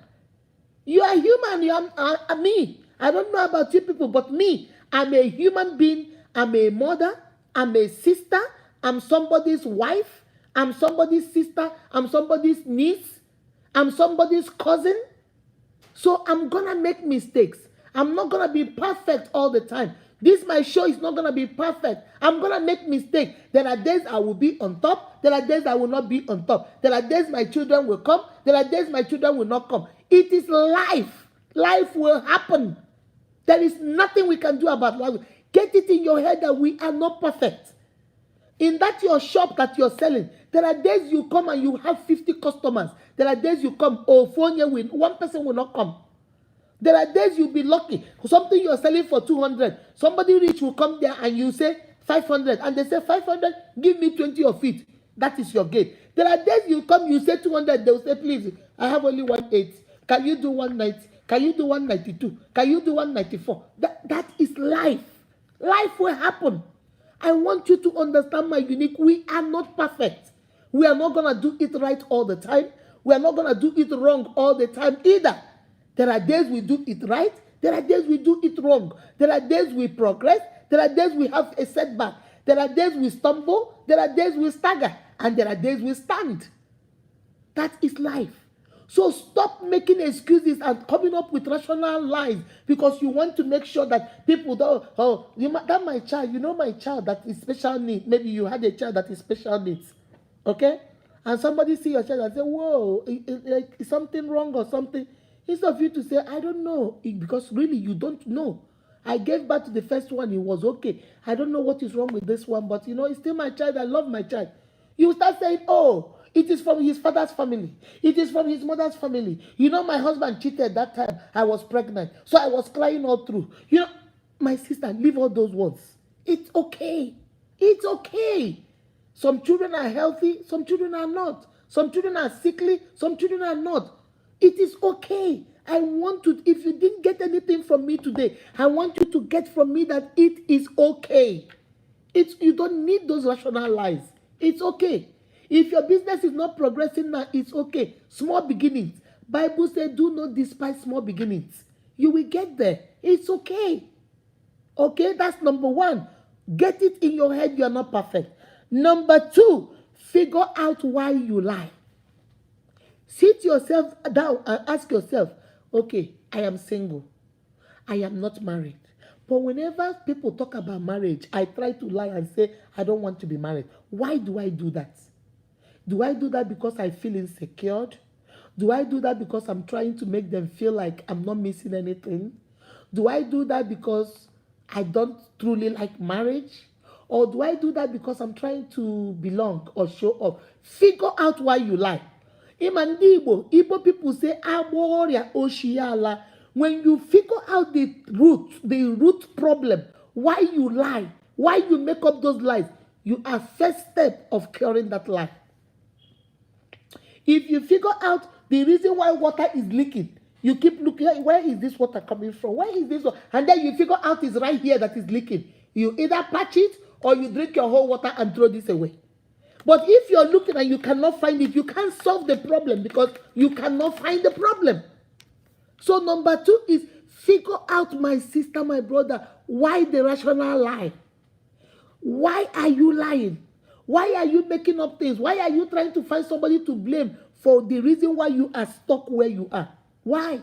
You are human. You are me. I don't know about you people, but me, I'm a human being. I'm a mother. I'm a sister. I'm somebody's wife. I'm somebody's sister. I'm somebody's niece. I'm somebody's cousin. So I'm going to make mistakes. I'm not going to be perfect all the time. This my show is not going to be perfect. I'm going to make mistakes. There are days I will be on top. There are days I will not be on top. There are days my children will come. There are days my children will not come. It is life. Life will happen. There is nothing we can do about life. Get it in your head that we are not perfect. In that your shop that you're selling, there are days you come and you have 50 customers. There are days you come, one person will not come. There are days you'll be lucky. Something you're selling for 200. Somebody rich will come there and you say, 500, and they say 500, give me 20 of it. That is your gain. There are days you come, you say 200, they will say, please, I have only 180. Can you do 190? Can you do 192? Can you do 194? That is life. Life will happen. I want you to understand, my unique, we are not perfect. We are not going to do it right all the time. We are not going to do it wrong all the time either. There are days we do it right. There are days we do it wrong. There are days we progress. There are days we have a setback. There are days we stumble. There are days we stagger. And there are days we stand. That is life. So stop making excuses and coming up with rational lies because you want to make sure that people don't, that my child, my child that is special needs. Maybe you had a child that is special needs. Okay? And somebody see your child and say, whoa, is something wrong or something? Instead of you to say, I don't know, because really you don't know. I gave birth to the first one, it was okay. I don't know what is wrong with this one, but it's still my child. I love my child. You start saying, oh, it is from his father's family. It is from his mother's family. My husband cheated that time. I was pregnant. So I was crying all through. My sister, leave all those words. It's okay. It's okay. Some children are healthy. Some children are not. Some children are sickly. Some children are not. It is okay. I want to, if you didn't get anything from me today, I want you to get from me that it is okay. You don't need those rational lies. It's okay. If your business is not progressing now, it's okay. Small beginnings. Bible says, do not despise small beginnings. You will get there. It's okay. Okay, that's number one. Get it in your head you are not perfect. Number two, figure out why you lie. Sit yourself down and ask yourself, okay, I am single. I am not married. But whenever people talk about marriage, I try to lie and say, I don't want to be married. Why do I do that? Do I do that because I feel insecure? Do I do that because I'm trying to make them feel like I'm not missing anything? Do I do that because I don't truly like marriage? Or do I do that because I'm trying to belong or show off? Figure out why you lie. Igbo people say, when you figure out the root problem, why you lie, why you make up those lies, you are first step of curing that lie. If you figure out the reason why water is leaking, you keep looking, where is this water coming from? Where is this water? And then you figure out it's right here that is leaking. You either patch it or you drink your whole water and throw this away. But if you're looking and you cannot find it, you can't solve the problem because you cannot find the problem. So number two is figure out, my sister, my brother, why the rational lie? Why are you lying? Why are you making up things? Why are you trying to find somebody to blame for the reason why you are stuck where you are? Why?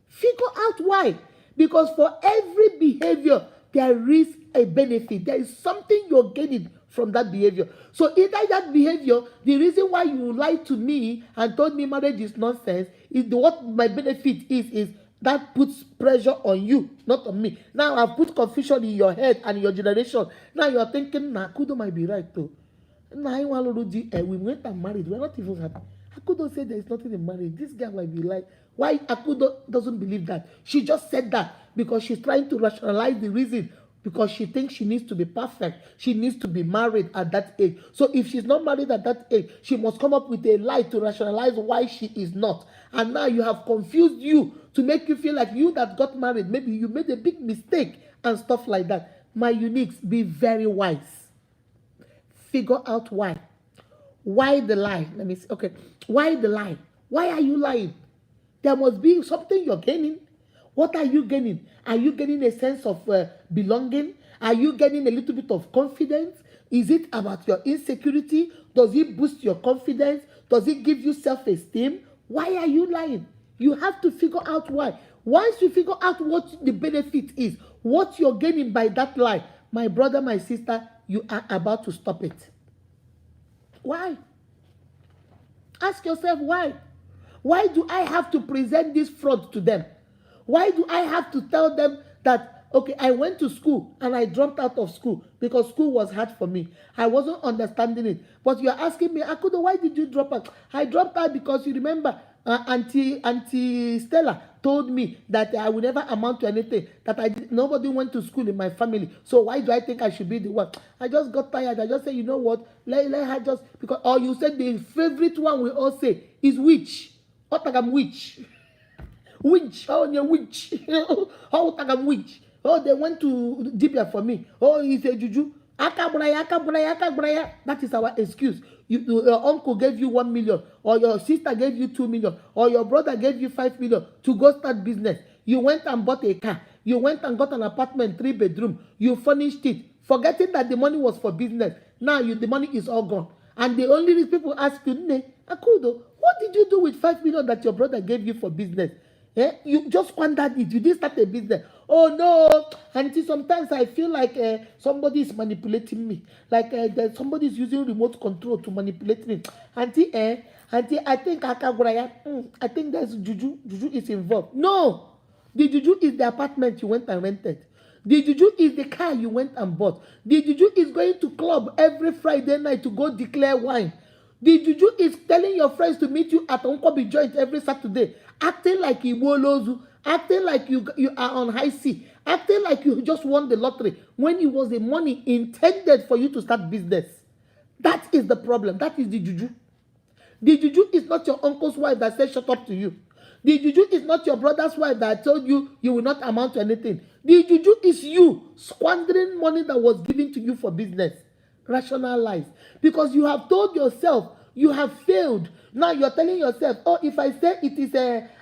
Figure out why. Because for every behavior, there is a benefit. There is something you're gaining from that behavior. So either that behavior, the reason why you lied to me and told me marriage is nonsense, is what my benefit is that puts pressure on you, not on me. Now I've put confusion in your head and your generation. Now you're thinking, Akudo might be right too. We went and married. We're not even happy. Akudo said there is nothing in marriage. This guy might be like, why Akudo doesn't believe that? She just said that because she's trying to rationalize the reason, because she thinks she needs to be perfect. She needs to be married at that age. So if she's not married at that age, she must come up with a lie to rationalize why she is not. And now you have confused you to make you feel like you that got married, maybe you made a big mistake and stuff like that. My uniques, be very wise. Figure out why. Why the lie? Let me see. Okay. Why the lie? Why are you lying? There must be something you're gaining. What are you gaining? Are you gaining a sense of belonging? Are you getting a little bit of confidence? Is it about your insecurity? Does it boost your confidence? Does it give you self-esteem? Why are you lying? You have to figure out why. Once you figure out what the benefit is, what you're gaining by that lie, my brother, my sister, you are about to stop it. Why? Ask yourself why. Why do I have to present this fraud to them? Why do I have to tell them that, okay, I went to school and I dropped out of school because school was hard for me. I wasn't understanding it. But you're asking me, Akudo, why did you drop out? I dropped out because you remember Auntie Stella told me that I will never amount to anything, that nobody went to school in my family. So why do I think I should be the one? I just got tired. I just said, you know what? Let her just, because, or you said the favorite one we all say is witch. Otagam witch. Witch. Oh, you're witch. Oh, Otagam witch. Oh, they went to Dibia for me. Oh, he said juju. Akabraya, akabraya, akabraya. That is our excuse. Your uncle gave you 1 million, or your sister gave you 2 million, or your brother gave you 5 million to go start business. You went and bought a car. You went and got an apartment, 3-bedroom. You furnished it, forgetting that the money was for business. Now the money is all gone. And the only reason people ask you, Akudo, what did you do with 5 million that your brother gave you for business? You just squandered it. You didn't start a business. Oh no, auntie, sometimes I feel like somebody is manipulating me. Like somebody is using remote control to manipulate me. Auntie, I think I think there's juju. Juju is involved. No, the juju is the apartment you went and rented. The juju is the car you went and bought. The juju is going to club every Friday night to go declare wine. The juju is telling your friends to meet you at Onkobi joint every Saturday, acting like Iwolozu, acting like you are on high sea, acting like you just won the lottery when it was the money intended for you to start business. That is the problem. That is the juju. The juju is not your uncle's wife that said shut up to you. The juju is not your brother's wife that told you you will not amount to anything. The juju is you squandering money that was given to you for business. Rationalize, because you have told yourself you have failed. Now you're telling yourself, oh, if I say it is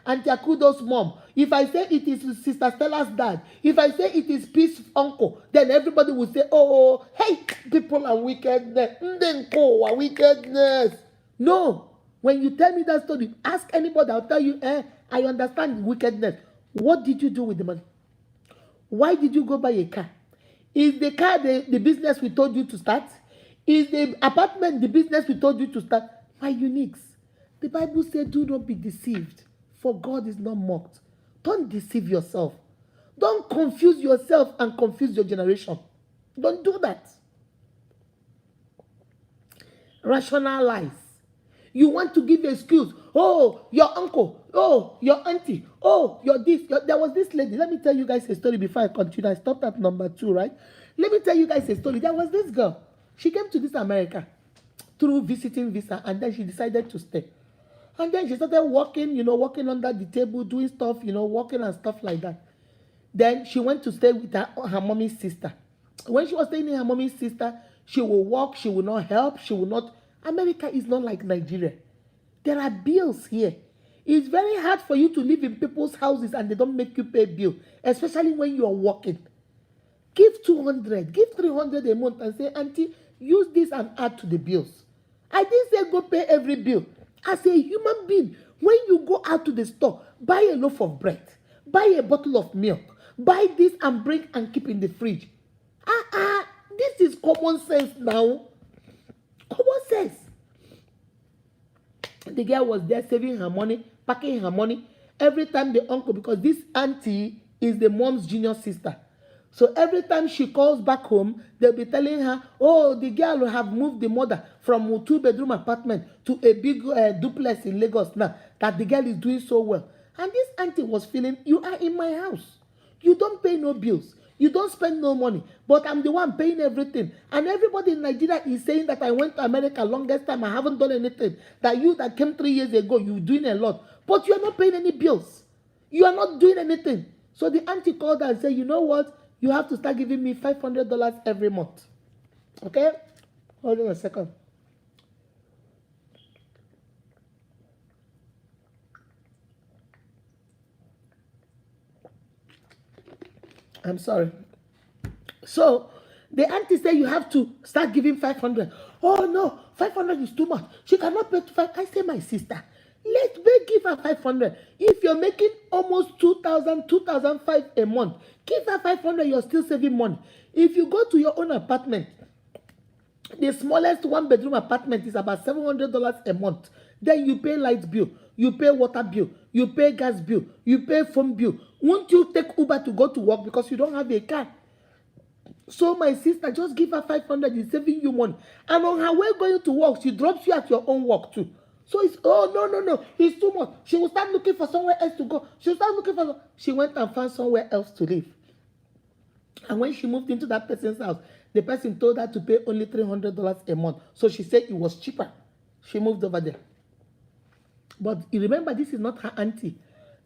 Auntie Akudo's mom, if I say it is Sister Stella's dad, if I say it is Peace's uncle, then everybody will say, oh, hey, people are wickedness. Wickedness. No, when you tell me that story, ask anybody, I'll tell you, I understand wickedness. What did you do with the money? Why did you go buy a car? Is the car the business we told you to start? Is the apartment the business we told you to start? My uniques. The Bible says, do not be deceived, for God is not mocked. Don't deceive yourself. Don't confuse yourself and confuse your generation. Don't do that. Rationalize. You want to give an excuse. Oh, your uncle. Oh, your auntie. Oh, your this. There was this lady. Let me tell you guys a story before I continue. I stopped at number 2, right? Let me tell you guys a story. There was this girl. She came to this America through visiting visa, and then she decided to stay. And then she started working, working under the table, doing stuff, working and stuff like that. Then she went to stay with her mommy's sister. When she was staying in her mommy's sister, she will work, she will not help, she will not. America is not like Nigeria. There are bills here. It's very hard for you to live in people's houses and they don't make you pay bill, especially when you are working. Give 200, give 300 a month and say, auntie, use this and add to the bills. I didn't say go pay every bill. As a human being, when you go out to the store, buy a loaf of bread, buy a bottle of milk, buy this and bring and keep in the fridge. This is common sense now. Common sense. The girl was there saving her money, packing her money. Every time the uncle, because this auntie is the mom's junior sister. So every time she calls back home, they'll be telling her, oh, the girl will have moved the mother from a 2-bedroom apartment to a big duplex in Lagos now, that the girl is doing so well. And this auntie was feeling, you are in my house. You don't pay no bills. You don't spend no money. But I'm the one paying everything. And everybody in Nigeria is saying that I went to America longest time. I haven't done anything. That you that came 3 years ago, you're doing a lot. But you're not paying any bills. You are not doing anything. So the auntie called her and said, you know what? You have to start giving me $500 every month. Okay? Hold on a second. I'm sorry. So the auntie said you have to start giving 500. Oh no, 500 is too much. She cannot pay 5. I say, my sister, let me give her 500. If you're making almost 2,000, 2,005 a month, give her 500. You're still saving money. If you go to your own apartment, the smallest 1-bedroom apartment is about $700 a month. Then you pay light bill, you pay water bill, you pay gas bill, you pay phone bill. Won't you take Uber to go to work because you don't have a car? So my sister, just give her 500. It's saving you money. And on her way going to work, she drops you at your own work too. So it's, oh, no, no, no, it's too much. She will start looking for somewhere else to go. She will start looking for, she went and found somewhere else to live. And when she moved into that person's house, the person told her to pay only $300 a month. So she said it was cheaper. She moved over there. But you remember, this is not her auntie.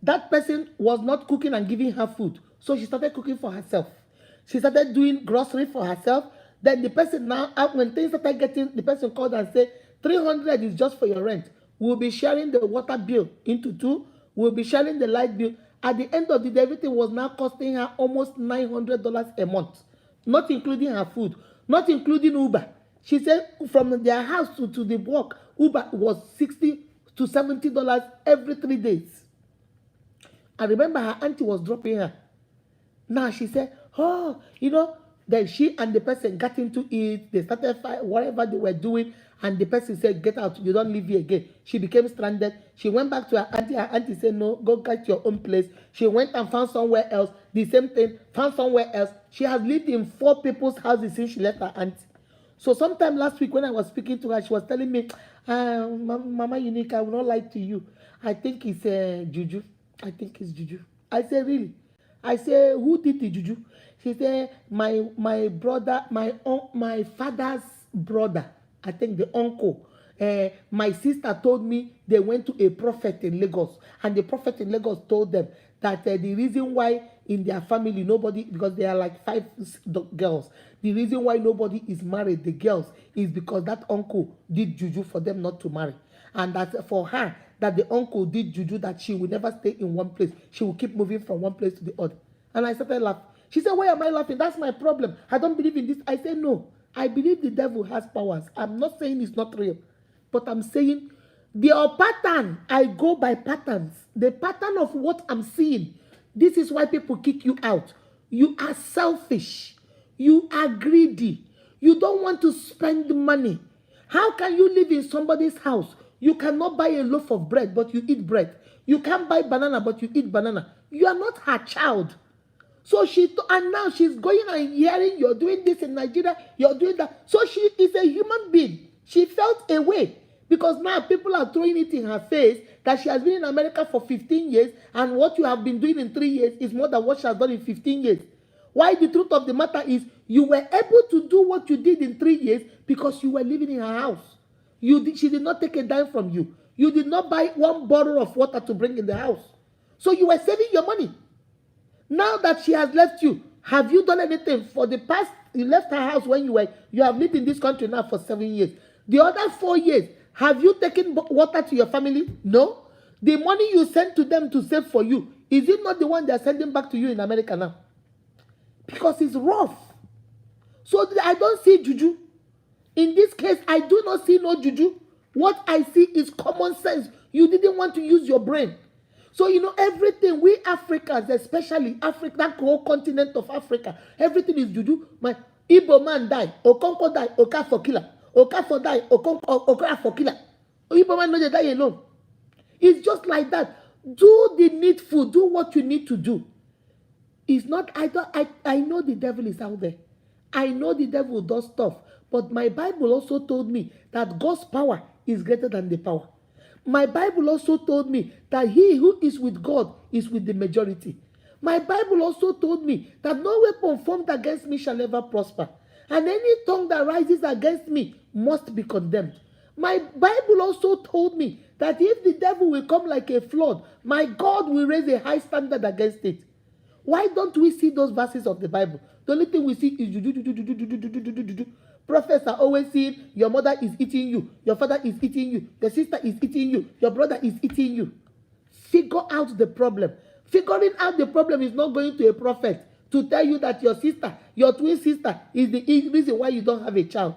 That person was not cooking and giving her food. So she started cooking for herself. She started doing grocery for herself. Then the person now, when things started getting, the person called and said, 300 is just for your rent. We'll be sharing the water bill into two. We'll be sharing the light bill. At the end of the day, everything was now costing her almost $900 a month. Not including her food. Not including Uber. She said from their house to the work, Uber was $60 to $70 every 3 days. I remember her auntie was dropping her. Now she said, oh, you know, then she and the person got into it. They started fight, whatever they were doing. And the person said, get out, you don't live here again. She became stranded. She went back to her auntie. Her auntie said, no, go get your own place. She went and found somewhere else. The same thing, found somewhere else. She has lived in 4 people's houses since she left her auntie. So sometime last week when I was speaking to her, she was telling me, Mama Unique, I will not lie to you. I think it's juju. I think it's juju. I said, really? I said, who did the juju? She said, my brother, my father's brother, I think the uncle. My sister told me they went to a prophet in Lagos, and the prophet in Lagos told them that the reason why in their family nobody, because they are like 5 girls, the reason why nobody is married, the girls, is because that uncle did juju for them not to marry. And that for her, that the uncle did juju, that she will never stay in one place. She will keep moving from one place to the other. And I started laughing. She said, why am I laughing? That's my problem. I don't believe in this. I said, no. I believe the devil has powers. I'm not saying it's not real. But I'm saying the pattern, I go by patterns. The pattern of what I'm seeing. This is why people kick you out. You are selfish. You are greedy. You don't want to spend money. How can you live in somebody's house? You cannot buy a loaf of bread, but you eat bread. You can't buy banana, but you eat banana. You are not her child. So and now she's going and hearing you're doing this in Nigeria, you're doing that. So she is a human being. She felt a way because now people are throwing it in her face that she has been in America for 15 years and what you have been doing in 3 years is more than what she has done in 15 years. Why the truth of the matter is you were able to do what you did in 3 years because you were living in her house. She did not take a dime from you. You did not buy 1 bottle of water to bring in the house. So you were saving your money. Now that she has left you, have you done anything for the past? You left her house when you have lived in this country now for 7 years. The other 4 years, have you taken water to your family? No. The money you sent to them to save for you, is it not the one they are sending back to you in America now? Because it's rough. So I don't see juju. In this case, I do not see no juju. What I see is common sense. You didn't want to use your brain. So, you know, everything, we Africans, especially Africa, that whole continent of Africa, everything is juju. My Igbo man die, Okonko die, Okafor killer. Okafor die, Okafor killer. Igbo man no die alone. It's just like that. Do the needful. Do what you need to do. It's not, I know the devil is out there. I know the devil does stuff. But my Bible also told me that God's power is greater than the power. My Bible also told me that he who is with God is with the majority. My Bible also told me that no weapon formed against me shall ever prosper. And any tongue that rises against me must be condemned. My Bible also told me that if the devil will come like a flood, my God will raise a high standard against it. Why don't we see those verses of the Bible? The only thing we see is prophets are always saying your mother is eating you, your father is eating you, your sister is eating you, your brother is eating you. Figure out the problem. Figuring out the problem is not going to a prophet to tell you that your sister, your twin sister, is the reason why you don't have a child.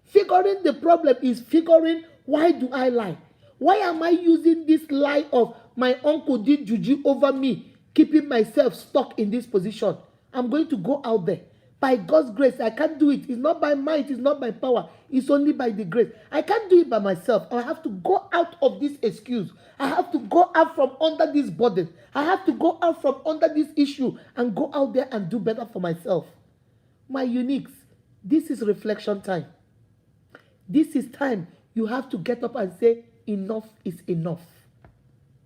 Figuring the problem is figuring, why do I lie? Why am I using this lie of my uncle did juju over me, keeping myself stuck in this position? I'm going to go out there. By God's grace, I can't do it. It's not by might, it's not by power. It's only by the grace. I can't do it by myself. I have to go out of this excuse. I have to go out from under this burden. I have to go out from under this issue and go out there and do better for myself. My uniques, this is reflection time. This is time you have to get up and say, enough is enough.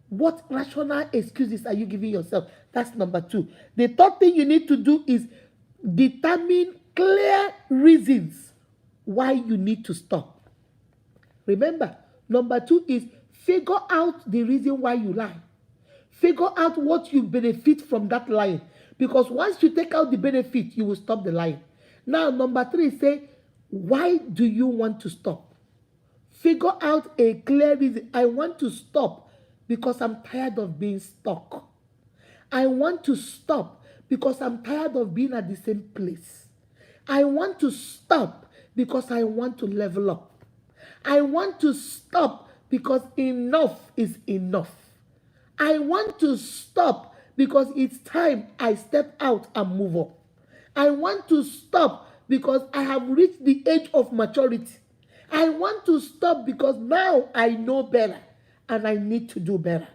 What rational excuses are you giving yourself? That's number 2. The third thing you need to do is determine clear reasons why you need to stop. Remember, number 2 is figure out the reason why you lie. Figure out what you benefit from that lying. Because once you take out the benefit, you will stop the lying. Now, number 3, say, why do you want to stop? Figure out a clear reason. I want to stop because I'm tired of being stuck. I want to stop because I'm tired of being at the same place. I want to stop because I want to level up. I want to stop because enough is enough. I want to stop because it's time I step out and move up. I want to stop because I have reached the age of maturity. I want to stop because now I know better and I need to do better.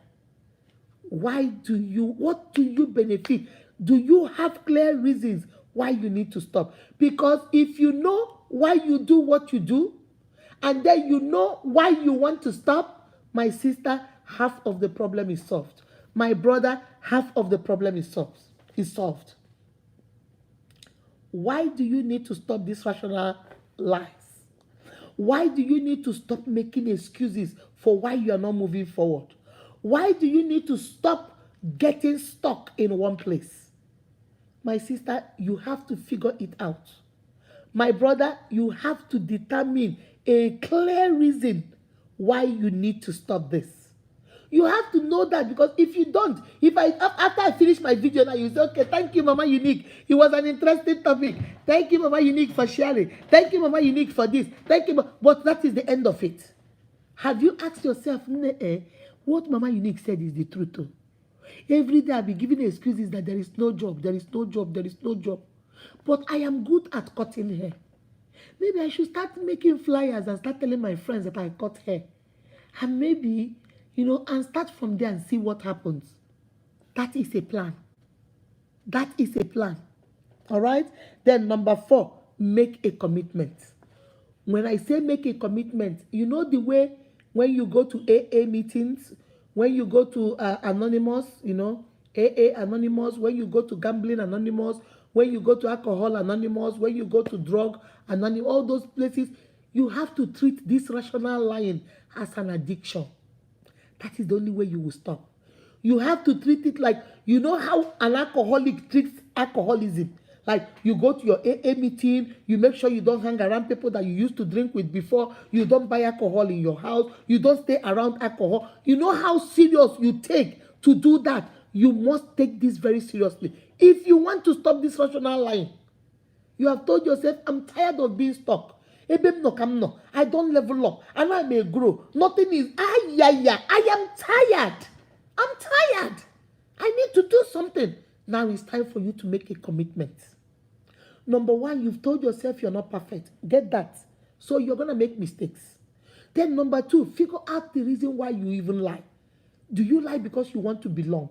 What do you benefit? Do you have clear reasons why you need to stop? Because if you know why you do what you do, and then you know why you want to stop, my sister, half of the problem is solved. My brother, half of the problem is solved. Why do you need to stop these rational lies? Why do you need to stop making excuses for why you are not moving forward? Why do you need to stop getting stuck in one place? My sister, you have to figure it out. My brother, you have to determine a clear reason why you need to stop this. You have to know that, because if you don't, after I finish my video now, you say, okay, thank you, Mama Unique. It was an interesting topic. Thank you, Mama Unique, for sharing. Thank you, Mama Unique, for this. Thank you, but that is the end of it. Have you asked yourself, what Mama Unique said is the truth? Too? Every day I'll be giving excuses that there is no job, there is no job, there is no job. But I am good at cutting hair. Maybe I should start making flyers and start telling my friends that I cut hair. And maybe, and start from there and see what happens. That is a plan. That is a plan. All right? Then number 4, make a commitment. When I say make a commitment, the way when you go to AA meetings, when you go to Anonymous, AA Anonymous, when you go to Gambling Anonymous, when you go to Alcohol Anonymous, when you go to Drug Anonymous, all those places, you have to treat this rational lying as an addiction. That is the only way you will stop. You have to treat it like, how an alcoholic treats alcoholism. Like, you go to your AA meeting, you make sure you don't hang around people that you used to drink with before, you don't buy alcohol in your house, you don't stay around alcohol. You know how serious you take to do that? You must take this very seriously. If you want to stop this rational lying, you have told yourself, I'm tired of being stuck. I don't level up, and I may grow. Nothing is, I am tired. I'm tired. I need to do something. Now it's time for you to make a commitment. Number 1, you've told yourself you're not perfect. Get that. So you're going to make mistakes. Then number 2, figure out the reason why you even lie. Do you lie because you want to belong?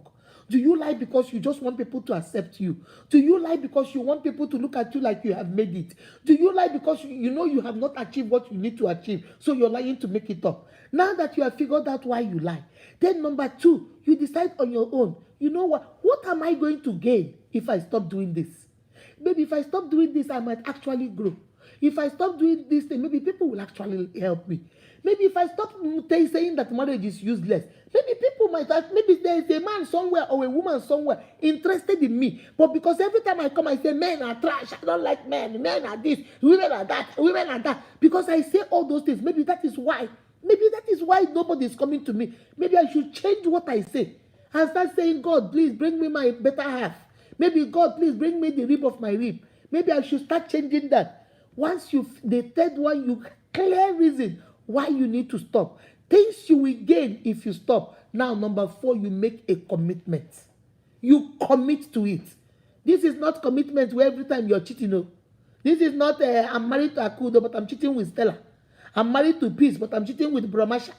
Do you lie because you just want people to accept you? Do you lie because you want people to look at you like you have made it? Do you lie because you have not achieved what you need to achieve, so you're lying to make it up? Now that you have figured out why you lie, then number 2, you decide on your own. You know what? What am I going to gain if I stop doing this? Maybe if I stop doing this, I might actually grow. If I stop doing this thing, maybe people will actually help me. Maybe if I stop saying that marriage is useless, maybe people might maybe there is a man somewhere or a woman somewhere interested in me. But because every time I come, I say men are trash, I don't like men, men are this, women are that, women are that. Because I say all those things, maybe that is why nobody is coming to me. Maybe I should change what I say and start saying, God, please bring me my better half. Maybe, God, please bring me the rib of my rib. Maybe I should start changing that. Once the third one, you clear reason why you need to stop. Things you will gain if you stop. Now, number 4, you make a commitment. You commit to it. This is not commitment where every time you're cheating. No. This is not, I'm married to Akudo, but I'm cheating with Stella. I'm married to Peace, but I'm cheating with Brahmasha.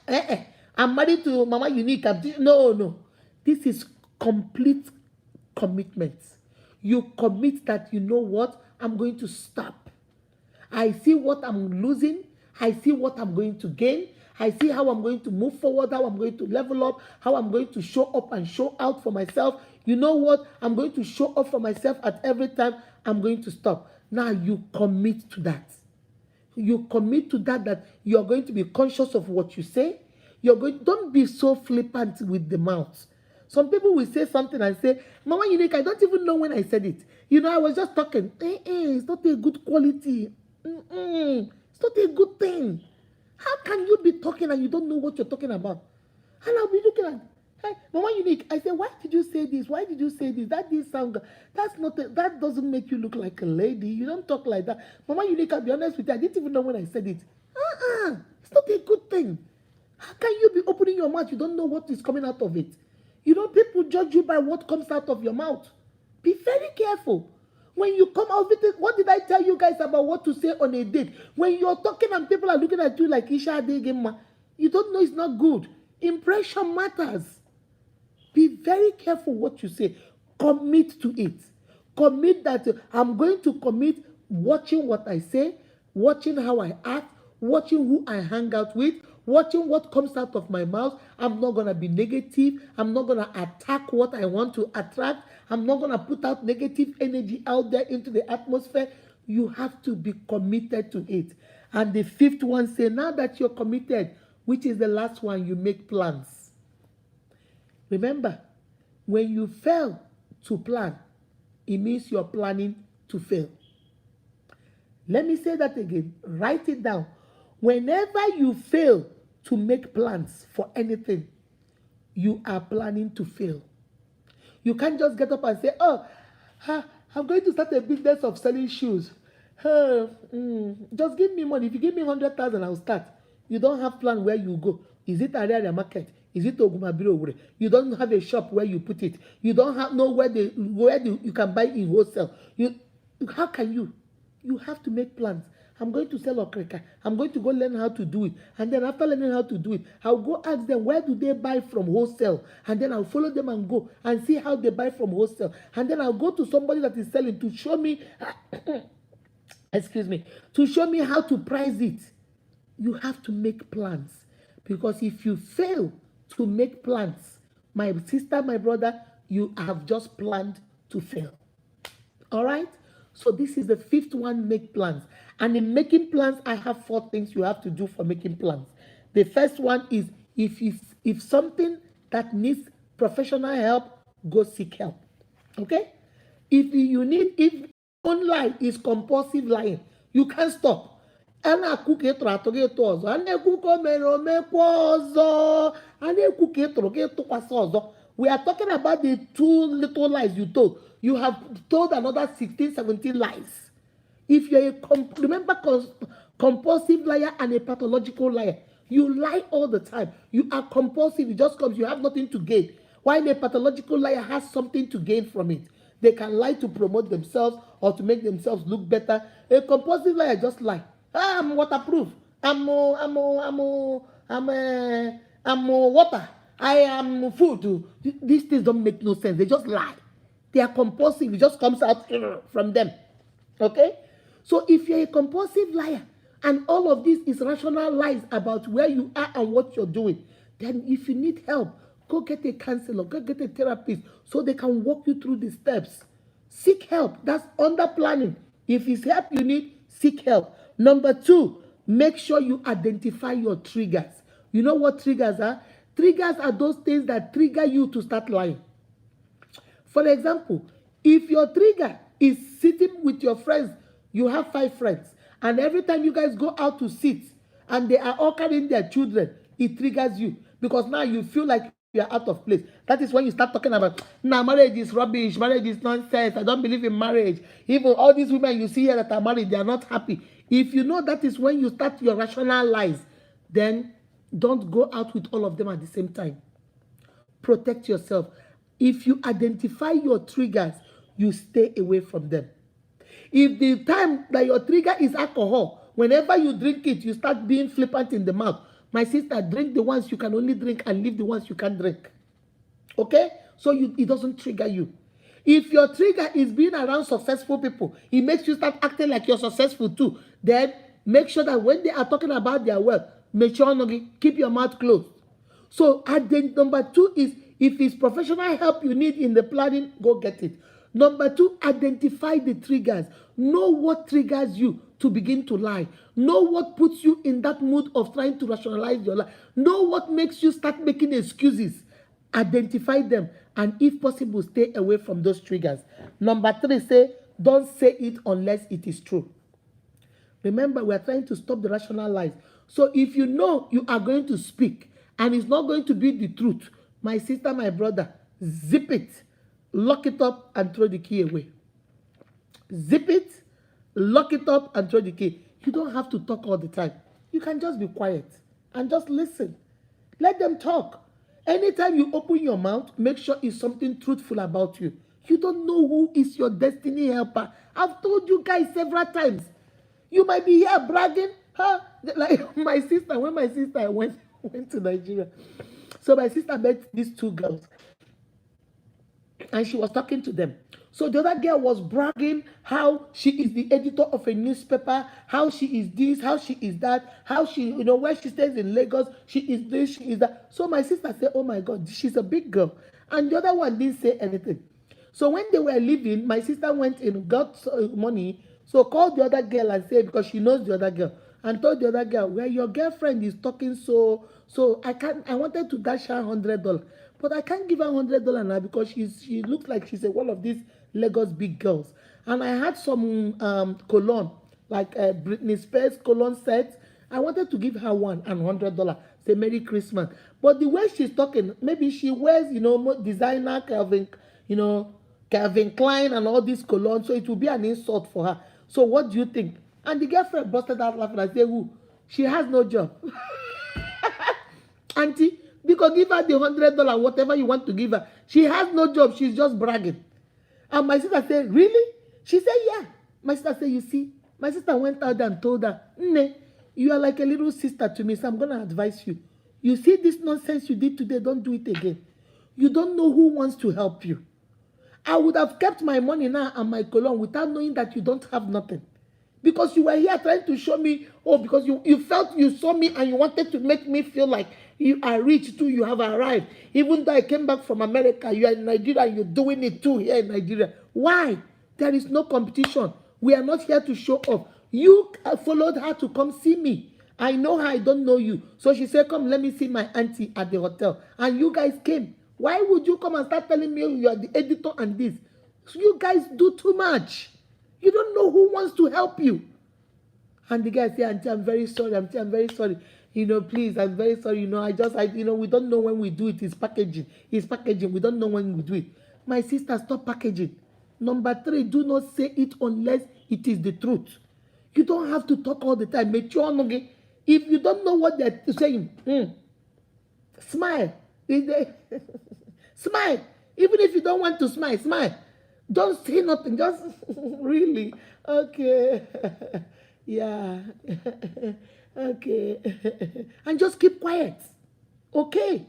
I'm married to Mama Unique. No. This is complete commitment. You commit that, you know what? I'm going to stop. I see what I'm losing. I see what I'm going to gain. I see how I'm going to move forward, how I'm going to level up, how I'm going to show up and show out for myself. You know what? I'm going to show up for myself at every time. I'm going to stop. Now you commit to that. You commit to that you're going to be conscious of what you say. Don't be so flippant with the mouth. Some people will say something and say, Mama Unique, I don't even know when I said it. I was just talking. It's not a good quality. It's not a good thing. How can you be talking and you don't know what you're talking about? And I'll be looking at, hey, Mama Unique, I said, why did you say this? Why did you say this? That didn't sound good. That doesn't make you look like a lady. You don't talk like that. Mama Unique, I'll be honest with you, I didn't even know when I said it. It's not a good thing. How can you be opening your mouth? You don't know what is coming out of it. People judge you by what comes out of your mouth. Be very careful. When you come out with it, what did I tell you guys about what to say on a date? When you're talking and people are looking at you like Isha Adegema, you don't know it's not good. Impression matters. Be very careful what you say. Commit to it. Commit that I'm going to commit watching what I say, watching how I act, watching who I hang out with, watching what comes out of my mouth. I'm not going to be negative. I'm not going to attack what I want to attract. I'm not going to put out negative energy out there into the atmosphere. You have to be committed to it. And the fifth one say, now that you're committed, which is the last one, you make plans. Remember, when you fail to plan, it means you're planning to fail. Let me say that again. Write it down. Whenever you fail to make plans for anything, you are planning to fail. You can't just get up and say, I'm going to start a business of selling shoes. Just give me money. If you give me 100,000, I'll start. You don't have plan where you go. Is it Ariaria Market? Is it Ogumabiro? You don't have a shop where you put it. You don't know where you can buy in wholesale. How can you? You have to make plans. I'm going to sell okrika. I'm going to go learn how to do it. And then after learning how to do it, I'll go ask them, where do they buy from wholesale? And then I'll follow them and go and see how they buy from wholesale. And then I'll go to somebody that is selling to show me, to show me how to price it. You have to make plans. Because if you fail to make plans, my sister, my brother, you have just planned to fail. All right? So this is the fifth one, make plans. And in making plans, I have 4 things you have to do for making plans. The first one is if something that needs professional help, go seek help. Okay? If your own lie is compulsive lying, you can't stop. We are talking about the 2 little lies you told. You have told another 16, 17 lies. If you're remember compulsive liar and a pathological liar, you lie all the time. You are compulsive. It just comes. You have nothing to gain. While a pathological liar has something to gain from it. They can lie to promote themselves or to make themselves look better. A compulsive liar just lie. I'm waterproof. I'm water. I am food. These things don't make no sense. They just lie. They are compulsive. It just comes out from them. Okay? So if you're a compulsive liar and all of this is rational lies about where you are and what you're doing, then if you need help, go get a counselor, go get a therapist so they can walk you through the steps. Seek help. That's under planning. If it's help you need, seek help. Number 2, make sure you identify your triggers. You know what triggers are? Triggers are those things that trigger you to start lying. For example, if your trigger is sitting with your friends, you have 5 friends, and every time you guys go out to sit and they are all carrying their children, it triggers you because now you feel like you are out of place. That is when you start talking about, marriage is rubbish, marriage is nonsense, I don't believe in marriage. Even all these women you see here that are married, they are not happy. If you know that is when you start your rational lies, then don't go out with all of them at the same time. Protect yourself. If you identify your triggers, you stay away from them. If the time that your trigger is alcohol, whenever you drink it, you start being flippant in the mouth. My sister, drink the ones you can only drink and leave the ones you can't drink. Okay? So it doesn't trigger you. If your trigger is being around successful people, it makes you start acting like you're successful too. Then make sure that when they are talking about their wealth, make sure keep your mouth closed. So number 2 is, if it's professional help you need in the planning, go get it. Number 2, identify the triggers. Know what triggers you to begin to lie. Know what puts you in that mood of trying to rationalize your life. Know what makes you start making excuses. Identify them, and if possible, stay away from those triggers. Number 3, say, don't say it unless it is true. Remember, we are trying to stop the rational lies. So if you know you are going to speak and it's not going to be the truth, my sister, my brother, zip it, lock it up, and throw the key away. Zip it, lock it up, and throw the key. You don't have to talk all the time. You can just be quiet and just listen. Let them talk. Anytime you open your mouth, make sure it's something truthful about you. You don't know who is your destiny helper. I've told you guys several times. You might be here bragging, huh? Like my sister, when my sister went to Nigeria. So my sister met these 2 girls, and she was talking to them. So the other girl was bragging how she is the editor of a newspaper, how she is this, how she is that, how she, where she stays in Lagos, she is this, she is that. So my sister said, oh my God, she's a big girl. And the other one didn't say anything. So when they were leaving, my sister went in, got money, so called the other girl and said, because she knows the other girl, and told the other girl, well, your girlfriend is talking so I wanted to dash her $100, but I can't give her $100 now because she looks like she's one of these Lagos big girls. And I had some cologne, like Britney Spears cologne set. I wanted to give her one and $100. Say Merry Christmas. But the way she's talking, maybe she wears, designer Calvin Klein and all this cologne, so it will be an insult for her. So what do you think? And the girlfriend busted out laughing and said, who? She has no job. Auntie, because give her the $100, whatever you want to give her. She has no job. She's just bragging. And my sister said, really? She said, yeah. My sister said, you see, my sister went out and told her, Nne, you are like a little sister to me, so I'm going to advise you. You see this nonsense you did today, don't do it again. You don't know who wants to help you. I would have kept my money now and my cologne without knowing that you don't have nothing. Because you were here trying to show me, because you felt you saw me and you wanted to make me feel like you are rich too, you have arrived. Even though I came back from America, you are in Nigeria and you're doing it too here in Nigeria. Why? There is no competition. We are not here to show off. You followed her to come see me. I know her, I don't know you. So she said, come, let me see my auntie at the hotel. And you guys came. Why would you come and start telling me you are the editor and this? So you guys do too much. You don't know who wants to help you. And the guy said, auntie, I'm very sorry. Auntie, I'm very sorry. Please, I'm very sorry. We don't know when we do it. It's packaging. It's packaging. We don't know when we do it. My sister, stop packaging. Number 3, do not say it unless it is the truth. You don't have to talk all the time. If you don't know what they're saying, smile. Smile. Even if you don't want to smile, smile. Don't say nothing. Just really. Okay. Yeah. Okay. And just keep quiet. Okay.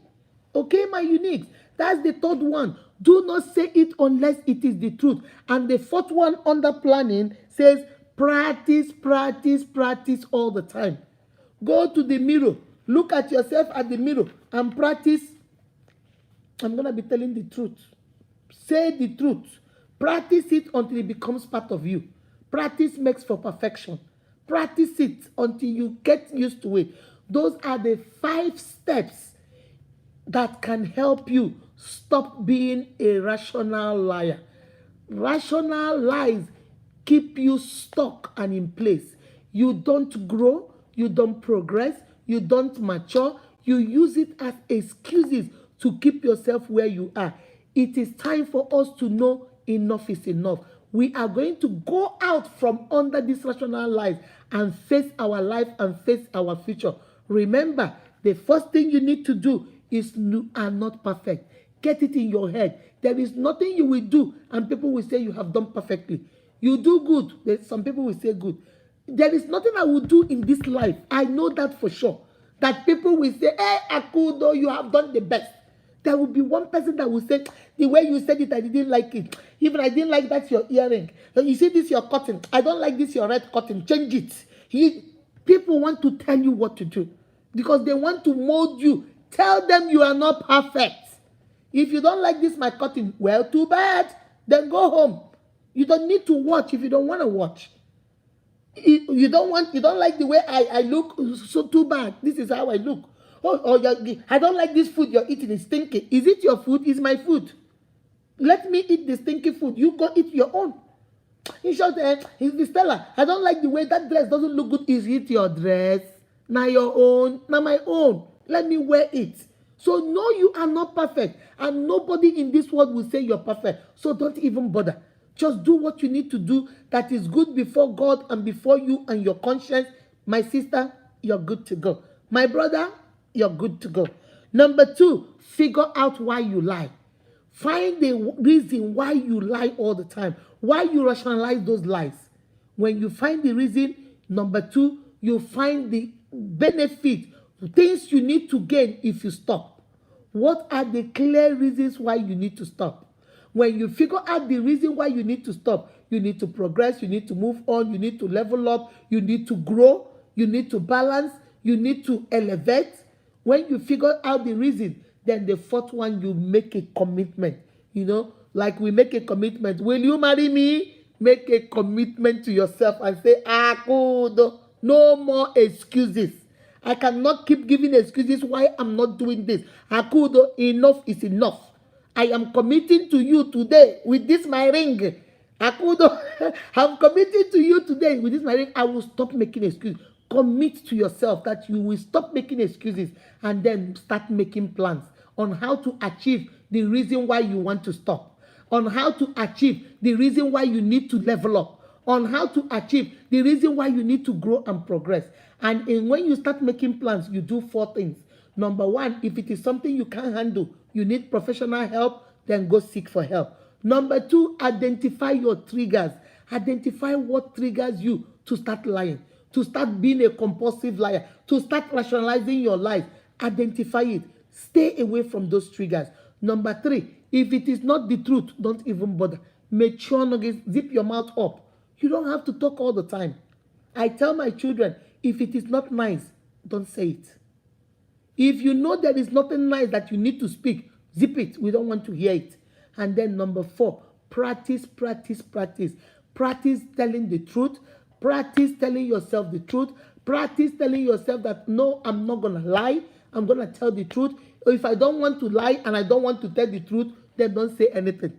Okay, my uniques. That's the 3rd one. Do not say it unless it is the truth. And the 4th one under planning says practice, practice, practice all the time. Go to the mirror. Look at yourself at the mirror and practice. I'm going to be telling the truth. Say the truth. Practice it until it becomes part of you. Practice makes for perfection. Practice it until you get used to it. Those are the 5 steps that can help you stop being a rational liar. Rational lies keep you stuck and in place. You don't grow, you don't progress, you don't mature. You use it as excuses to keep yourself where you are. It is time for us to know enough is enough. We are going to go out from under these rational lies and face our life and face our future. Remember, the first thing you need to do is you are not perfect. Get it in your head. There is nothing you will do and people will say you have done perfectly. You do good. Some people will say good. There is nothing I will do in this life. I know that for sure. That people will say, hey, Akudo, you have done the best. There will be one person that will say, the way you said it, I didn't like it. Even I didn't like that your earring. You see this, your cotton. I don't like this, your red cotton. Change it. People want to tell you what to do because they want to mold you. Tell them you are not perfect. If you don't like this, my cutting, well, too bad. Then go home. You don't need to watch if you don't want to watch. You don't like the way I look, so too bad. This is how I look. I don't like this food you're eating, it's stinking. Is it your food? Is my food? Let me eat the stinky food. You go eat your own. In short, Stella, I don't like the way that dress doesn't look good. Is it your dress? Now your own, now my own. Let me wear it. So no, you are not perfect. And nobody in this world will say you're perfect. So don't even bother. Just do what you need to do that is good before God and before you and your conscience. My sister, you're good to go. My brother, you're good to go. Number 2, figure out why you lie. Find the reason why you lie all the time. Why you rationalize those lies. When you find the reason, number 2, you find the benefit, things you need to gain if you stop. What are the clear reasons why you need to stop? When you figure out the reason why you need to stop, you need to progress, you need to move on, you need to level up, you need to grow, you need to balance, you need to elevate. When you figure out the reason, then the 4th one, you make a commitment. You know, like we make a commitment. Will you marry me? Make a commitment to yourself and say, good. No more excuses. I cannot keep giving excuses why I'm not doing this. Akudo, enough is enough. I am committing to you today with this my ring. Akudo, I'm committing to you today with this my ring. I will stop making excuses. Commit to yourself that you will stop making excuses and then start making plans on how to achieve the reason why you want to stop, on how to achieve the reason why you need to level up, on how to achieve the reason why you need to grow and progress. And when you start making plans, you do 4 things. Number 1, if it is something you can't handle, you need professional help, then go seek for help. Number 2, identify your triggers. Identify what triggers you to start lying, to start being a compulsive liar, to start rationalizing your life. Identify it. Stay away from those triggers. Number 3, if it is not the truth, don't even bother. Make sure not zip your mouth up. You don't have to talk all the time. I tell my children, if it is not nice, don't say it. If you know there is nothing nice that you need to speak, zip it. We don't want to hear it. And then number 4, practice, practice, practice. Practice telling the truth. Practice telling yourself the truth. Practice telling yourself that, no, I'm not going to lie. I'm going to tell the truth. If I don't want to lie and I don't want to tell the truth, then don't say anything.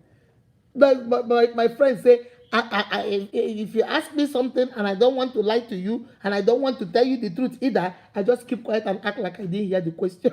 But my friends say, if you ask me something and I don't want to lie to you and I don't want to tell you the truth either, I just keep quiet and act like I didn't hear the question.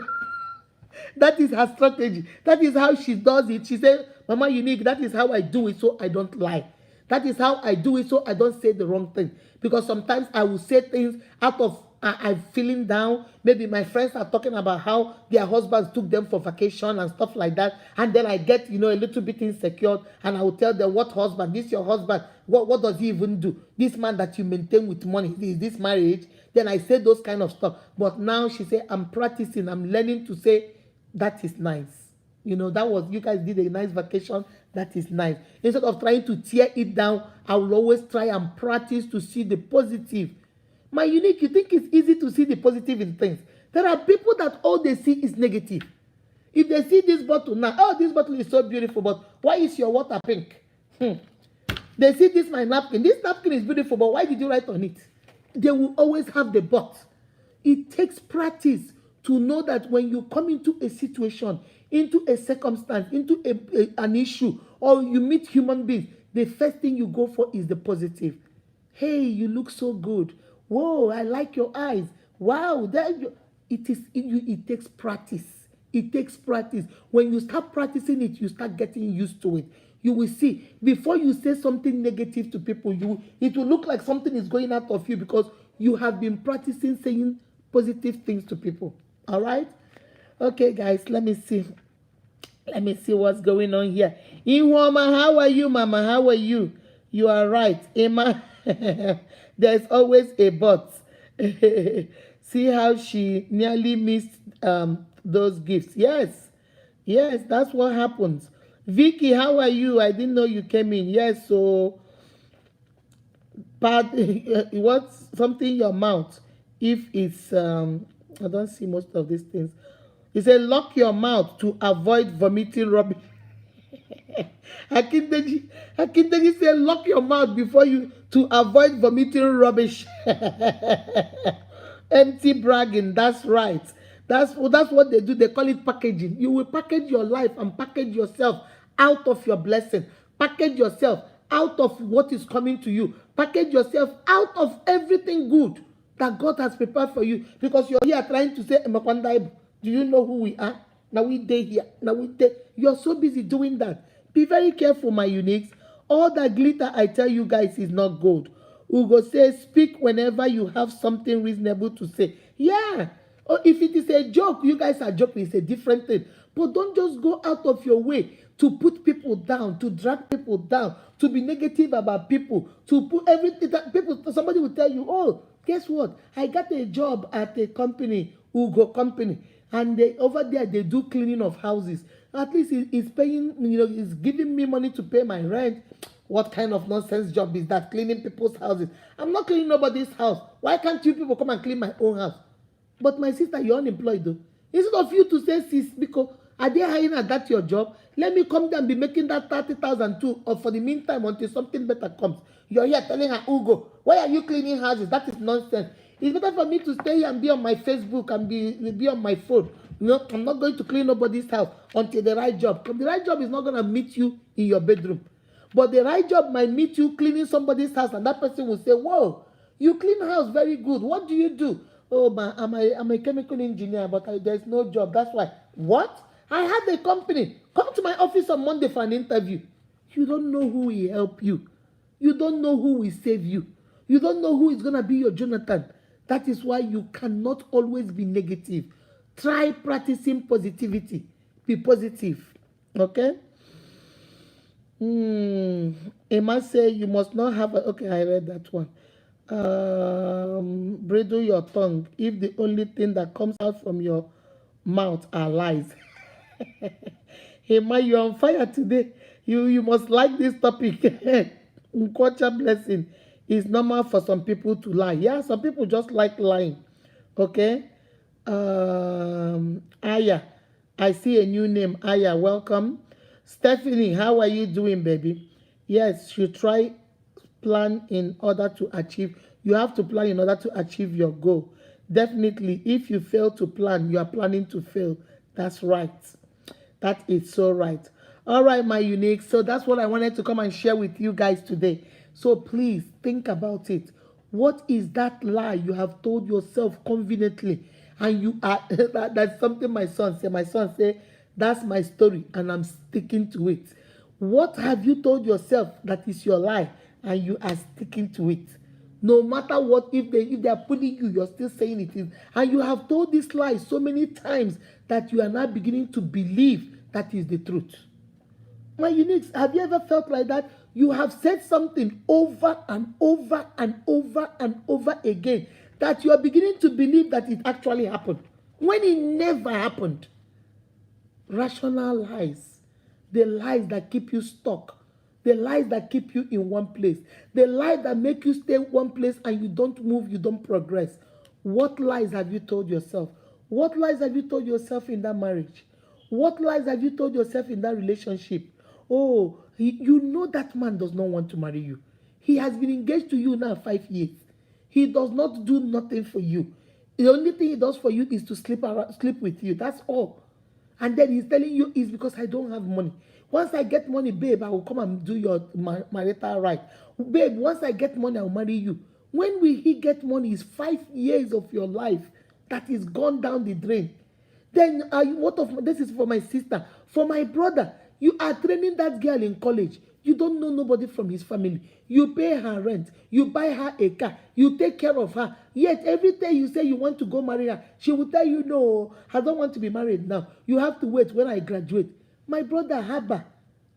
That is her strategy. That is how she does it. She said, Mama Unique, that is how I do it so I don't lie. That is how I do it so I don't say the wrong thing. Because sometimes I will say things out of I'm feeling down. Maybe my friends are talking about how their husbands took them for vacation and stuff like that. And then I get, a little bit insecure. And I will tell them, what husband? This your husband. What does he even do? This man that you maintain with money. Is this marriage? Then I say those kind of stuff. But now she said, I'm practicing. I'm learning to say, that is nice. That was, you guys did a nice vacation. That is nice. Instead of trying to tear it down, I will always try and practice to see the positive. My Unique, you think it's easy to see the positive in things. There are people that all they see is negative. If they see this bottle now, oh, this bottle is so beautiful, but why is your water pink? They see this, my napkin. This napkin is beautiful, but why did you write on it? They will always have the but. It takes practice to know that when you come into a situation, into a circumstance, into an issue, or you meet human beings, the first thing you go for is the positive. Hey, you look so good. Whoa, I like your eyes. Wow, it takes practice. It takes practice. When you start practicing it, you start getting used to it. You will see, before you say something negative to people, it will look like something is going out of you because you have been practicing saying positive things to people. All right? Okay, guys, let me see. Let me see what's going on here. Ihuoma, how are you, Mama? How are you? You are right. Emma, there's always a but. See how she nearly missed those gifts. Yes, that's what happens. Vicky, how are you? I didn't know you came in. Yes, so what's something in your mouth? if it's I don't see most of these things. He said, lock your mouth to avoid vomiting rubbish. Akindeji, Akindeji said, lock your mouth before you to avoid vomiting rubbish. Empty bragging, that's right. That's what they do. They call it packaging. You will package your life and package yourself out of your blessing. Package yourself out of what is coming to you. Package yourself out of everything good that God has prepared for you. Because you're here trying to say, do you know who we are? Now we day here. Now we day. You're so busy doing that. Be very careful, my uniques. All that glitter I tell you guys is not gold. Ugo says, speak whenever you have something reasonable to say. Yeah. Or if it is a joke, you guys are joking, it's a different thing. But don't just go out of your way to put people down, to drag people down, to be negative about people, to put everything that people, somebody will tell you, oh, guess what? I got a job at a company, Ugo company, and they over there they do cleaning of houses. At least it's paying, it's giving me money to pay my rent. What kind of nonsense job is that? Cleaning people's houses. I'm not cleaning nobody's house. Why can't you people come and clean my own house? But my sister, you're unemployed though. Instead of you to say, sis, because are they hiring at that your job? Let me come there and be making that 30,000 too, or for the meantime until something better comes. You're here telling her, Ugo, why are you cleaning houses? That is nonsense. It's better for me to stay here and be on my Facebook and be on my phone. No, I'm not going to clean nobody's house until the right job. Because the right job is not going to meet you in your bedroom. But the right job might meet you cleaning somebody's house, and that person will say, whoa, you clean house very good. What do you do? Oh, man, I'm a chemical engineer, but there's no job. That's why. What? I have a company. Come to my office on Monday for an interview. You don't know who will help you. You don't know who will save you. You don't know who is going to be your Jonathan. That is why you cannot always be negative. Try practicing positivity. Be positive. Okay? Emma say you must not have okay, I read that one. Bridle your tongue if the only thing that comes out from your mouth are lies. Emma, you're on fire today. You must like this topic. Culture blessing is normal for some people to lie. Yeah, some people just like lying. Okay. Aya, I see a new name. Aya, welcome. Stephanie, how are you doing, baby? Yes, you try plan in order to achieve. You have to plan in order to achieve your goal. Definitely, if you fail to plan, you are planning to fail. That's right. That is so right. All right, my unique. So that's what I wanted to come and share with you guys today. So please think about it. What is that lie you have told yourself conveniently? And you are that's something my son said. My son said, that's my story, and I'm sticking to it. What have you told yourself that is your lie, and you are sticking to it? No matter what, if they are pulling you, you're still saying it is. And you have told this lie so many times that you are now beginning to believe that is the truth. My uniques, have you ever felt like that? You have said something over and over and over and over again that you are beginning to believe that it actually happened when it never happened. Rational lies, the lies that keep you stuck, the lies that keep you in one place, the lies that make you stay in one place and you don't move, you don't progress. What lies have you told yourself? What lies have you told yourself in that marriage? What lies have you told yourself in that relationship? Oh, you know that man does not want to marry you. He has been engaged to you now 5 years. He does not do nothing for you. The only thing he does for you is to sleep with you. That's all. And then he's telling you it's because I don't have money. Once I get money, babe, I will come and do your marital right. Babe, once I get money, I'll marry you. When will he get money? It's 5 years of your life that is gone down the drain. Then this is for my sister. For my brother, you are training that girl in college. You don't know nobody from his family. You pay her rent. You buy her a car. You take care of her. Yet every day you say you want to go marry her, she will tell you, no, I don't want to be married now. You have to wait when I graduate. My brother Haba,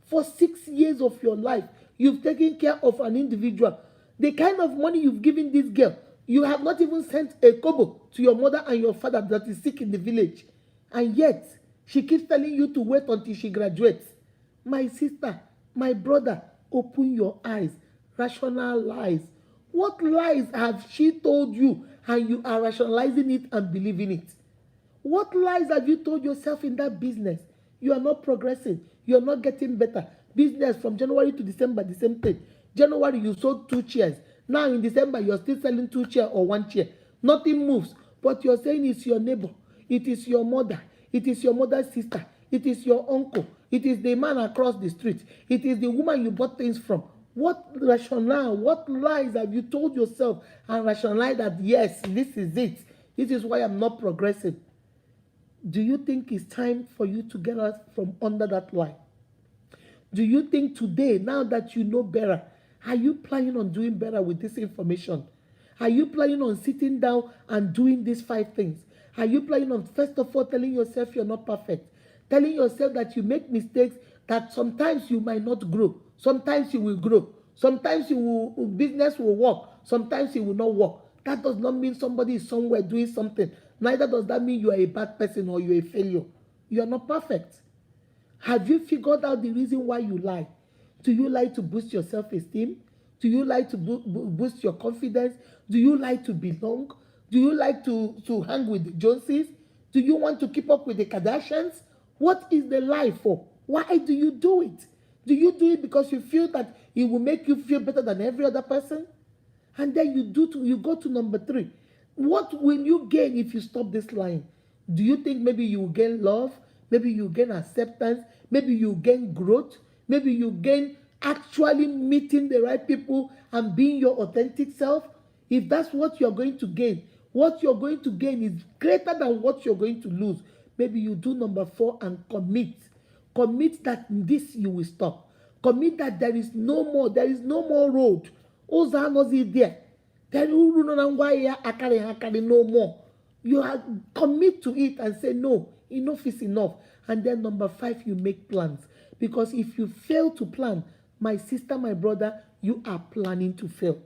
for 6 years of your life, you've taken care of an individual. The kind of money you've given this girl, you have not even sent a kobo to your mother and your father that is sick in the village. And yet, she keeps telling you to wait until she graduates. My sister, my brother, open your eyes. Rational lies. What lies have she told you and you are rationalizing it and believing it. What lies have you told yourself in that business? You are not progressing. You are not getting better. Business from January to December, the same thing. January, you sold 2 chairs. Now in December, you're still selling 2 chairs or 1 chair. Nothing moves. But you're saying it's your neighbor. It is your mother. It is your mother's sister. It is your uncle. It is the man across the street. It is the woman you bought things from. What rationale, what lies have you told yourself and rationalized that, yes, this is it. This is why I'm not progressing. Do you think it's time for you to get out from under that lie? Do you think today, now that you know better, are you planning on doing better with this information? Are you planning on sitting down and doing these 5 things? Are you planning on, first of all, telling yourself you're not perfect? Telling yourself that you make mistakes, that sometimes you might not grow. Sometimes you will grow. Sometimes business will work. Sometimes it will not work. That does not mean somebody is somewhere doing something. Neither does that mean you are a bad person or you're a failure. You are not perfect. Have you figured out the reason why you lie? Do you lie to boost your self-esteem? Do you like to boost your confidence? Do you like to belong? Do you like to hang with the Joneses? Do you want to keep up with the Kardashians? What is the lie for? Why do you do it? Do you do it because you feel that it will make you feel better than every other person? And then you go to number 3. What will you gain if you stop this lying? Do you think maybe you will gain love? Maybe you gain acceptance? Maybe you gain growth? Maybe you gain actually meeting the right people and being your authentic self? If that's what you're going to gain, what you're going to gain is greater than what you're going to lose. Maybe you do number 4 and commit. Commit that this you will stop. Commit that there is no more road. Oza nozi there. No more. You are commit to it and say no, enough is enough. And then number 5, you make plans. Because if you fail to plan, my sister, my brother, you are planning to fail.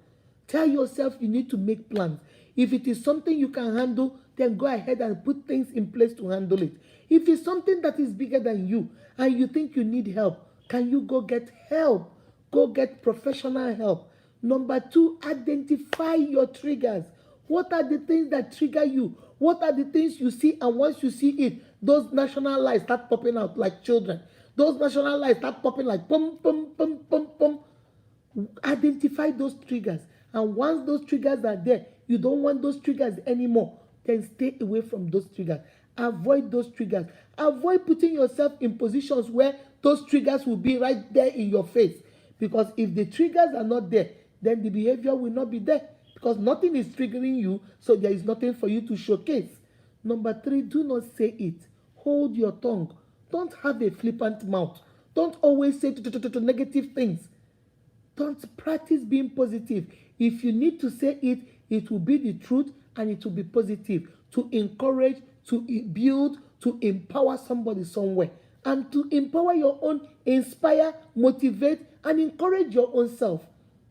Tell yourself you need to make plans. If it is something you can handle, then go ahead and put things in place to handle it. If it's something that is bigger than you and you think you need help, can you go get help? Go get professional help. Number 2, identify your triggers. What are the things that trigger you? What are the things you see, and once you see it, those national lights start popping out like children. Those national lights start popping like pum, pum, pum, pum, pum. Identify those triggers. And once those triggers are there, you don't want those triggers anymore, then stay away from those triggers. Avoid those triggers. Avoid putting yourself in positions where those triggers will be right there in your face. Because if the triggers are not there, then the behavior will not be there. Because nothing is triggering you, so there is nothing for you to showcase. Number 3, do not say it. Hold your tongue. Don't have a flippant mouth. Don't always say negative things. Don't practice being positive. If you need to say it, it will be the truth and it will be positive to encourage, to build, to empower somebody somewhere. And to empower your own, inspire, motivate, and encourage your own self.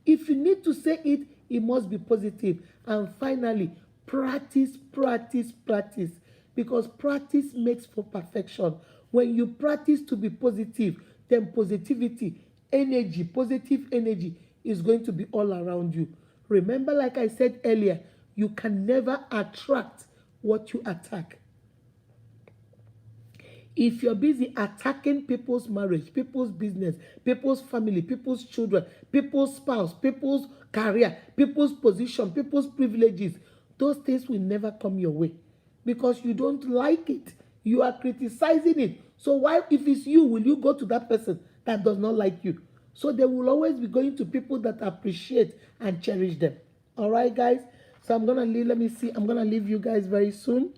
If you need to say it, it must be positive. And finally, practice, practice, practice. Because practice makes for perfection. When you practice to be positive, then positivity, energy, positive energy is going to be all around you. Remember, like I said earlier, you can never attract what you attack. If you're busy attacking people's marriage, people's business, people's family, people's children, people's spouse, people's career, people's position, people's privileges, those things will never come your way because you don't like it. You are criticizing it. So why, if it's you, will you go to that person that does not like you? So they will always be going to people that appreciate and cherish them. All right, guys? So I'm going to leave, let me see. I'm going to leave you guys very soon.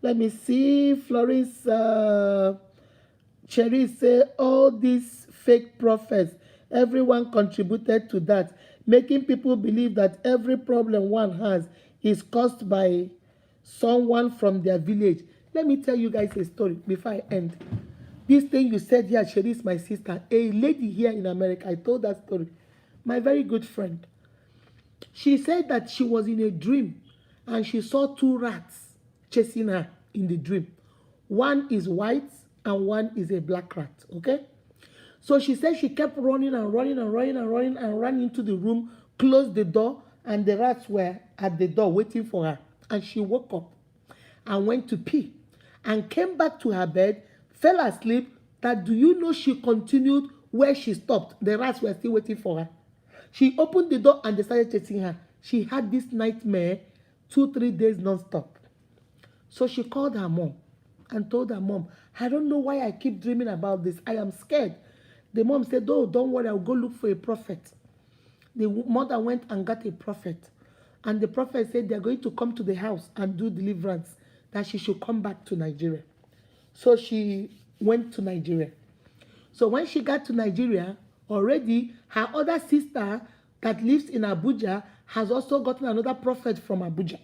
Let me see. Florence Cherry say all these fake prophets, everyone contributed to that, making people believe that every problem one has is caused by someone from their village. Let me tell you guys a story before I end. This thing you said here, Cherry is my sister. A lady here in America, I told that story. My very good friend. She said that she was in a dream and she saw 2 rats chasing her in the dream. One is white and one is a black rat, okay? So she said she kept running and running and running and running and ran into the room, closed the door, and the rats were at the door waiting for her. and she woke up and went to pee and came back to her bed, fell asleep. That do you know she continued where she stopped? The rats were still waiting for her. She opened the door and they started chasing her. She had this nightmare 2-3 days non-stop. So she called her mom and told her mom, I don't know why I keep dreaming about this. I am scared. The mom said, oh, don't worry, I'll go look for a prophet. The mother went and got a prophet. And the prophet said they're going to come to the house and do deliverance, that she should come back to Nigeria. So she went to Nigeria. So when she got to Nigeria, already her other sister that lives in Abuja has also gotten another prophet from Abuja.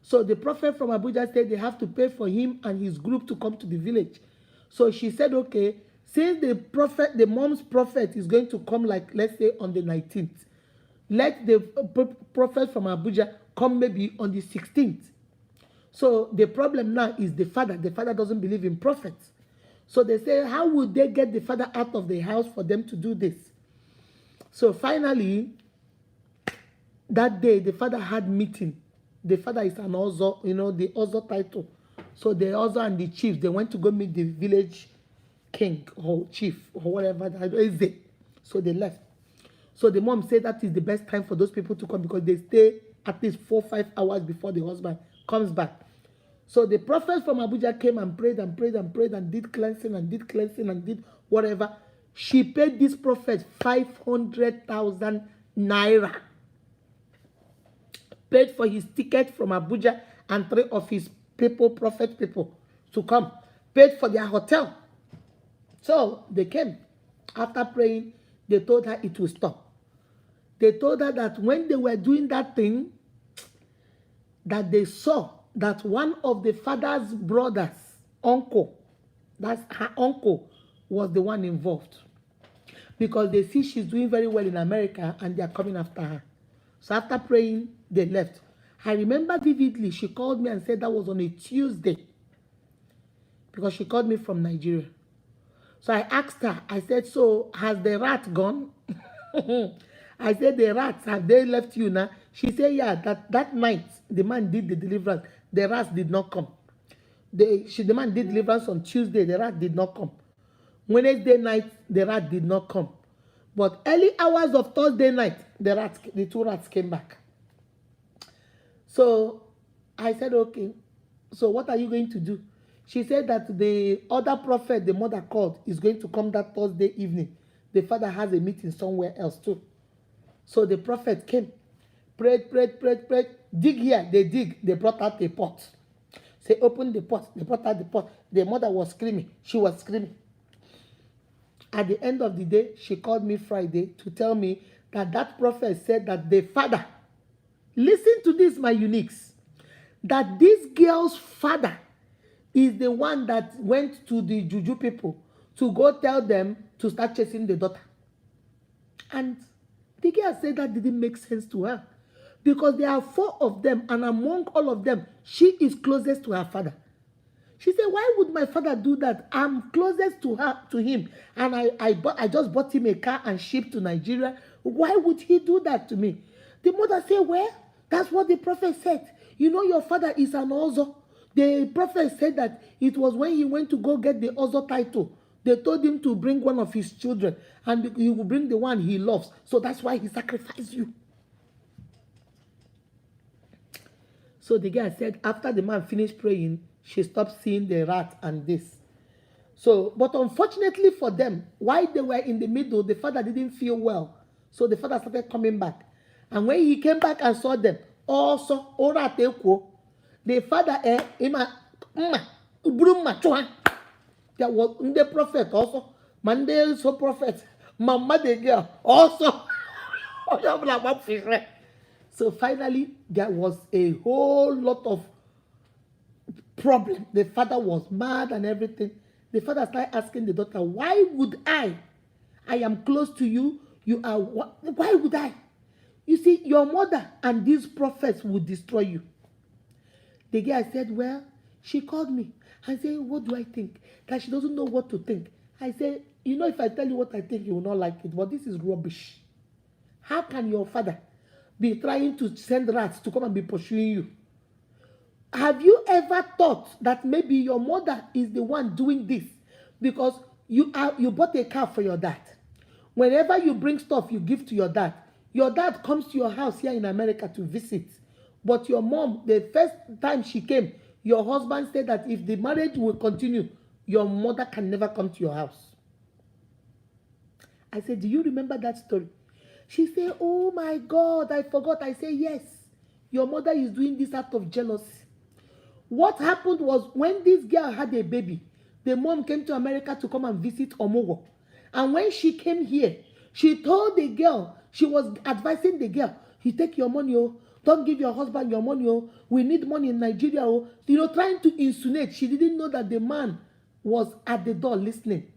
So the prophet from Abuja said they have to pay for him and his group to come to the village. So she said, okay, since the mom's prophet is going to come, like, let's say on the 19th, let the prophet from Abuja come maybe on the 16th. So the problem now is the father. The father doesn't believe in prophets. So they say, how would they get the father out of the house for them to do this? So finally, that day, the father had meeting. The father is an Ozo, the Ozo title. So the Ozo and the chief, they went to go meet the village king or chief or whatever that is it. So they left. So the mom said that is the best time for those people to come because they stay at least 4-5 hours before the husband comes back. So the prophet from Abuja came and prayed and prayed and prayed and did cleansing and did whatever. She paid this prophet 500,000 naira. Paid for his ticket from Abuja and 3 of his prophet people to come. Paid for their hotel. So they came. After praying, they told her it will stop. They told her that when they were doing that thing, that they saw that one of the father's brothers, uncle, that's her uncle, was the one involved. Because they see she's doing very well in America and they are coming after her. So after praying, they left. I remember vividly, she called me and said that was on a Tuesday. Because she called me from Nigeria. So I asked her, I said, so has the rat gone? I said, the rats, have they left you now? She said, yeah, that night, the man did the deliverance. The rats did not come. The man did deliverance on Tuesday. The rat did not come. Wednesday night, the rat did not come. But early hours of Thursday night, the 2 rats came back. So I said, okay, so what are you going to do? She said that the other prophet the mother called is going to come that Thursday evening. The father has a meeting somewhere else too. So the prophet came, prayed. Dig here, they dig. They brought out a pot. Say, open the pot. They brought out the pot. The mother was screaming. She was screaming. At the end of the day, she called me Friday to tell me that prophet said that the father, listen to this, my uniques, that this girl's father is the one that went to the juju people to go tell them to start chasing the daughter. And the girl said that didn't make sense to her because there are 4 of them, and among all of them, she is closest to her father. She said, why would my father do that? I'm closest to him, and I just bought him a car and shipped to Nigeria. Why would he do that to me? The mother said, well, that's what the prophet said. You know, your father is an Ozo. The prophet said that it was when he went to go get the Ozo title. They told him to bring one of his children, and he will bring the one he loves. So that's why he sacrificed you. So the guy said, after the man finished praying, she stopped seeing the rat and this. So, but unfortunately for them, while they were in the middle, the father didn't feel well. So the father started coming back. And when he came back and saw them, also, the father, there was the prophet also, Monday so prophet, Mama the girl also. So finally, there was a whole lot of problem. The father was mad and everything. The father started asking the daughter, why would I am close to you. You are, why would I? You see, your mother and these prophets would destroy you. The girl said, well, she called me. I said, what do I think? That she doesn't know what to think. I said, you know, if I tell you what I think, you will not like it. But this is rubbish. How can your father be trying to send rats to come and be pursuing you? Have you ever thought that maybe your mother is the one doing this because you bought a car for your dad? Whenever you bring stuff you give to your dad comes to your house here in America to visit. But your mom, the first time she came, your husband said that if the marriage will continue, your mother can never come to your house. I said, do you remember that story? She said, oh my God, I forgot. I said, yes, your mother is doing this out of jealousy. What happened was when this girl had a baby, the mom came to America to come and visit Omogo. And when she came here, she told the girl, she was advising the girl, you take your money, oh, don't give your husband your money, oh, we need money in Nigeria, oh, trying to insinuate. She didn't know that the man was at the door listening.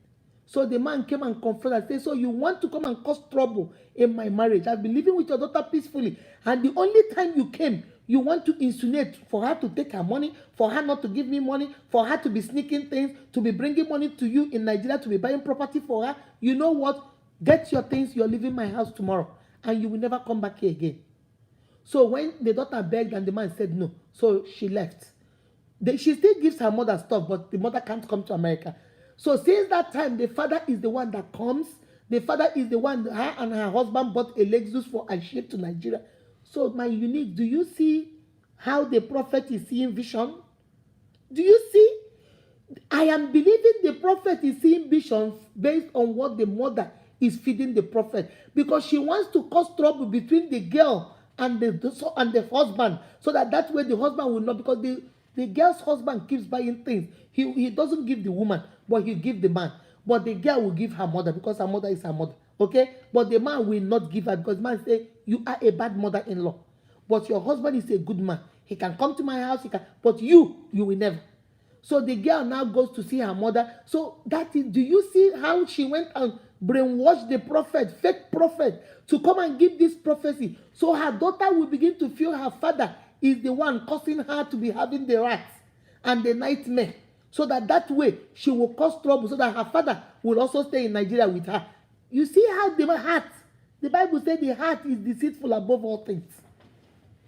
So the man came and confronted and said, so you want to come and cause trouble in my marriage? I've been living with your daughter peacefully. And the only time you came, you want to insinuate for her to take her money, for her not to give me money, for her to be sneaking things, to be bringing money to you in Nigeria, to be buying property for her. You know what? Get your things. You're leaving my house tomorrow. And you will never come back here again. So when the daughter begged and the man said no, so she left. She still gives her mother stuff, but the mother can't come to America. So since that time, the father is the one that comes. The father is the one, her and her husband bought a Lexus for and shipped to Nigeria. So my unique, do you see how the prophet is seeing vision? Do you see? I am believing the prophet is seeing visions based on what the mother is feeding the prophet. Because she wants to cause trouble between the girl and the husband. So that way the husband will not, because the girl's husband keeps buying things. He doesn't give the woman, but he give the man. But the girl will give her mother because her mother is her mother. Okay? But the man will not give her because the man say, you are a bad mother-in-law. But your husband is a good man. He can come to my house, but you will never. So the girl now goes to see her mother. So that is, do you see how she went and brainwashed the prophet, fake prophet, to come and give this prophecy? So her daughter will begin to feel her father is the one causing her to be having the rats and the nightmare. So that way she will cause trouble so that her father will also stay in Nigeria with her. You see how the heart, the Bible says the heart is deceitful above all things.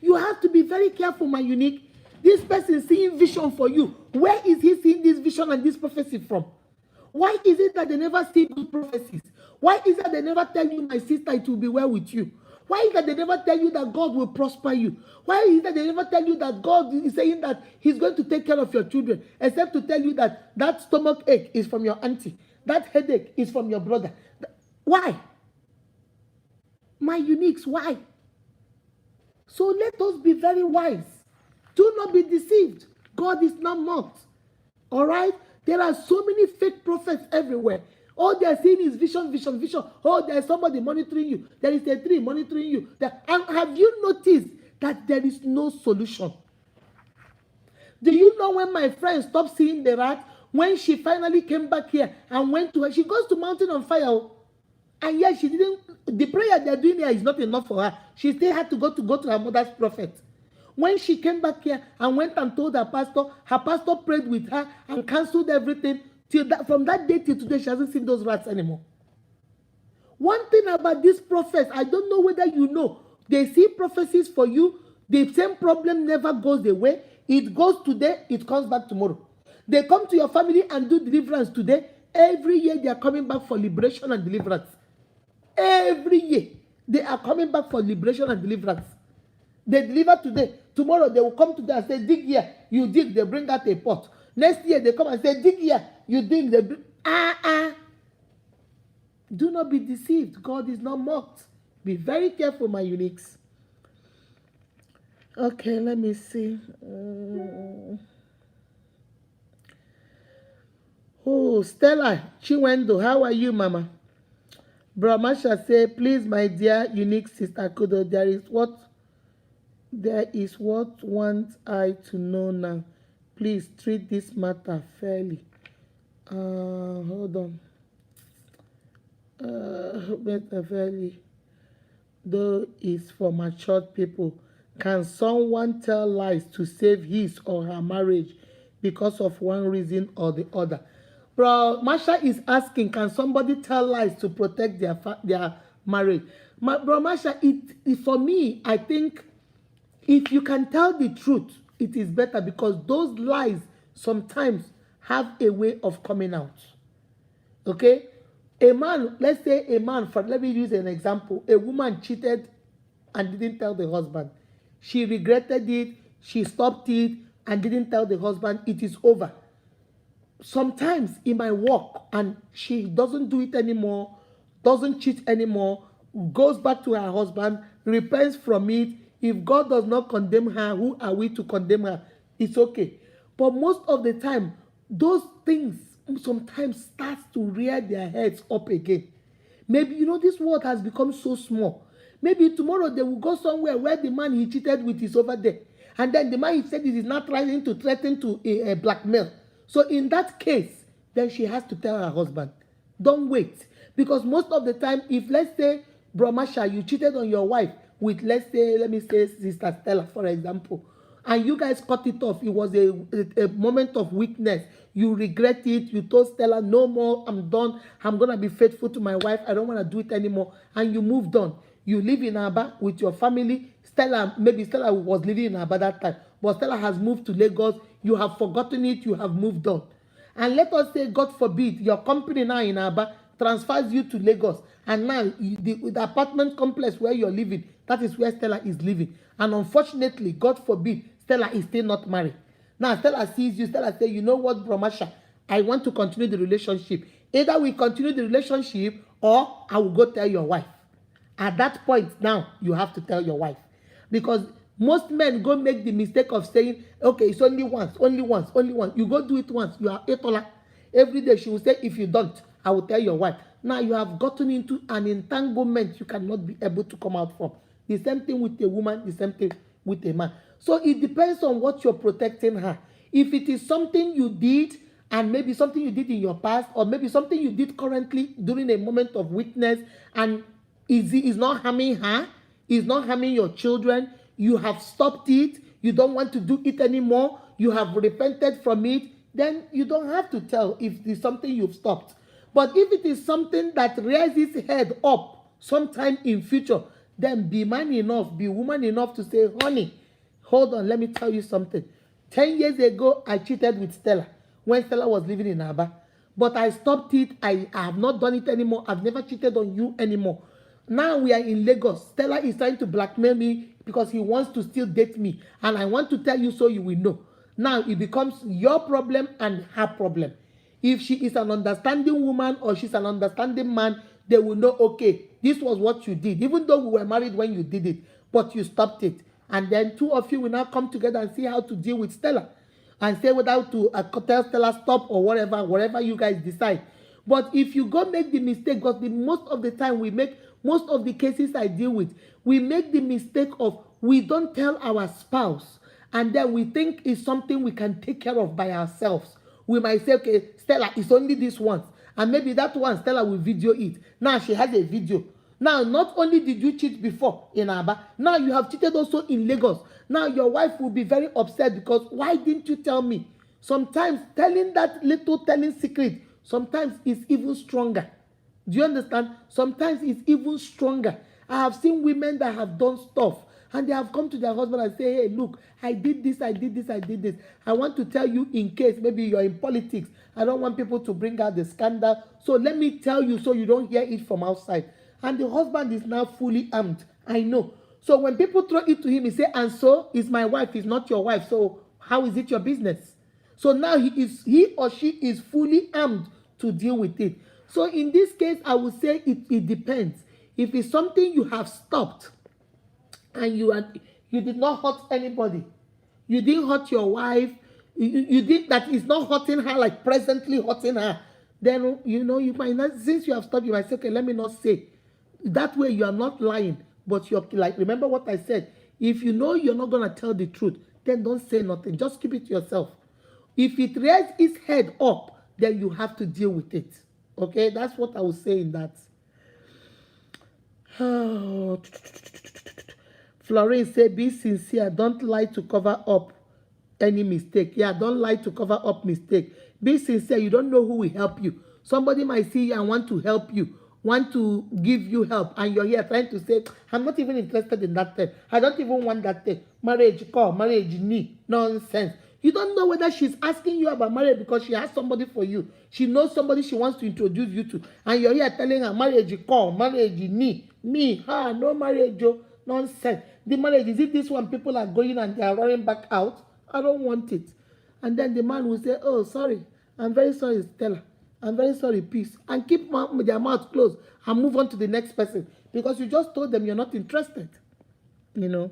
You have to be very careful, my unique. This person is seeing vision for you. Where is he seeing this vision and this prophecy from? Why is it that they never see good prophecies? Why is it that they never tell you, my sister, it will be well with you? Why is it that they never tell you that God will prosper you? Why is it that they never tell you that God is saying that he's going to take care of your children, except to tell you that that stomach ache is from your auntie, that headache is from your brother? Why? My uniques, why? So let us be very wise. Do not be deceived. God is not mocked. All right? There are so many fake prophets everywhere. All they are seeing is vision, vision, vision. Oh, there is somebody monitoring you. There is a tree monitoring you. And have you noticed that there is no solution? Do you know when my friend stopped seeing the rat? When she finally came back here and went to her, she goes to Mountain on Fire. And yet she didn't, the prayer they're doing here is not enough for her. She still had to go to her mother's prophet. When she came back here and went and told her pastor prayed with her and cancelled everything. From that day till today, she hasn't seen those rats anymore. One thing about these prophets, I don't know whether you know, they see prophecies for you. The same problem never goes away. It goes today, it comes back tomorrow. They come to your family and do deliverance today. Every year they are coming back for liberation and deliverance. Every year they are coming back for liberation and deliverance. They deliver today. Tomorrow they will come to them and say, dig here. You dig, they bring out a pot. Next year they come and say, dig here. You dig, they bring... Do not be deceived. God is not mocked. Be very careful, my uniques. Okay, let me see. Oh, Stella Chiwendo, how are you, Mama? Brahmasha say, please, my dear unique sister Kudo, there is what want I to know now. Please treat this matter fairly. Hold on. Better fairly. Though it's for matured people. Can someone tell lies to save his or her marriage because of one reason or the other? Bro, Masha is asking, can somebody tell lies to protect their marriage? Bro, Masha, for me, I think if you can tell the truth, it is better, because those lies sometimes have a way of coming out. Okay? A man, let's say a man, for let me use an example. A woman cheated and didn't tell the husband. She regretted it, she stopped it, and didn't tell the husband. It is over. Sometimes it might work and she doesn't do it anymore, doesn't cheat anymore, goes back to her husband, repents from it. If God does not condemn her, who are we to condemn her? It's okay. But most of the time, those things sometimes starts to rear their heads up again. Maybe, this world has become so small. Maybe tomorrow they will go somewhere where the man he cheated with is over there. And then the man he said it is not trying to threaten to blackmail. So in that case, then she has to tell her husband, don't wait. Because most of the time, if let's say, Bromasha, you cheated on your wife with, let me say, Sister Stella, for example, and you guys cut it off, it was a moment of weakness. You regret it. You told Stella, no more, I'm done. I'm going to be faithful to my wife. I don't want to do it anymore. And you moved on. You live in Aba with your family. Maybe Stella was living in Aba that time, but Stella has moved to Lagos. You have forgotten it. You have moved on. And let us say, God forbid, your company now in Aba transfers you to Lagos. And now the apartment complex where you're living, that is where Stella is living. And unfortunately, God forbid, Stella is still not married. Now Stella sees you. Stella says, you know what, Bromasha, I want to continue the relationship. Either we continue the relationship or I will go tell your wife. At that point now, you have to tell your wife. Because most men go make the mistake of saying, okay, it's only once. You go do it once. You are etola. Every day she will say, if you don't, I will tell your wife. Now you have gotten into an entanglement you cannot be able to come out from. The same thing with a woman, the same thing with a man. So it depends on what you're protecting her. If it is something you did, and maybe something you did in your past, or maybe something you did currently during a moment of weakness, and is not harming her, is not harming your children, you have stopped it, you don't want to do it anymore, you have repented from it, then you don't have to tell if it's something you've stopped. But if it is something that rears its head up sometime in future, then be man enough, be woman enough to say, honey, hold on, let me tell you something. 10 years ago, I cheated with Stella when Stella was living in Aba. But I stopped it. I have not done it anymore. I've never cheated on you anymore. Now we are in Lagos. Stella is trying to blackmail me because he wants to still date me. And I want to tell you so you will know. Now it becomes your problem and her problem. If she is an understanding woman or she's an understanding man, they will know, okay, this was what you did. Even though we were married when you did it, but you stopped it. And then two of you will now come together and see how to deal with Stella. And say whether to tell Stella stop or whatever you guys decide. But if you go make the mistake, because most of the time most of the cases I deal with, we make the mistake of we don't tell our spouse, and then we think it's something we can take care of by ourselves. We might say, okay, Stella, it's only this once. And maybe that one, Stella will video it. Now she has a video. Now, not only did you cheat before in Aba, now you have cheated also in Lagos. Now your wife will be very upset because why didn't you tell me? Sometimes telling that little secret, sometimes it's even stronger. Do you understand? Sometimes it's even stronger. I have seen women that have done stuff and they have come to their husband and say, hey, look, I did this. I want to tell you in case maybe you're in politics. I don't want people to bring out the scandal. So let me tell you so you don't hear it from outside. And the husband is now fully armed. I know. So when people throw it to him, he say, and so is my wife, is not your wife. So how is it your business? So now he or she is fully armed to deal with it. So in this case, I would say it depends. If it's something you have stopped and you did not hurt anybody, you didn't hurt your wife, you did that is not hurting her like presently hurting her, then you might not, since you have stopped, you might say, okay, let me not say. That way you are not lying, but you're like, remember what I said, if you know you're not going to tell the truth, then don't say nothing, just keep it to yourself. If it rears its head up, then you have to deal with it. Okay, that's what I would say in that. Florine said, be sincere, don't lie to cover up any mistake. Yeah, don't lie to cover up mistake. Be sincere, you don't know who will help you. Somebody might see you and want to help you, want to give you help, and you're here trying to say, I'm not even interested in that thing. I don't even want that thing. Marriage, call, marriage, need. Nonsense. You don't know whether she's asking you about marriage because she has somebody for you. She knows somebody she wants to introduce you to. And you're here telling her, marriage, call, marriage, need. Me, no marriage, nonsense. The marriage, is it this one people are going and they are running back out? I don't want it. And then the man will say, oh, sorry. I'm very sorry, Stella. I'm very sorry, peace. And keep their mouth closed and move on to the next person. Because you just told them you're not interested. You know.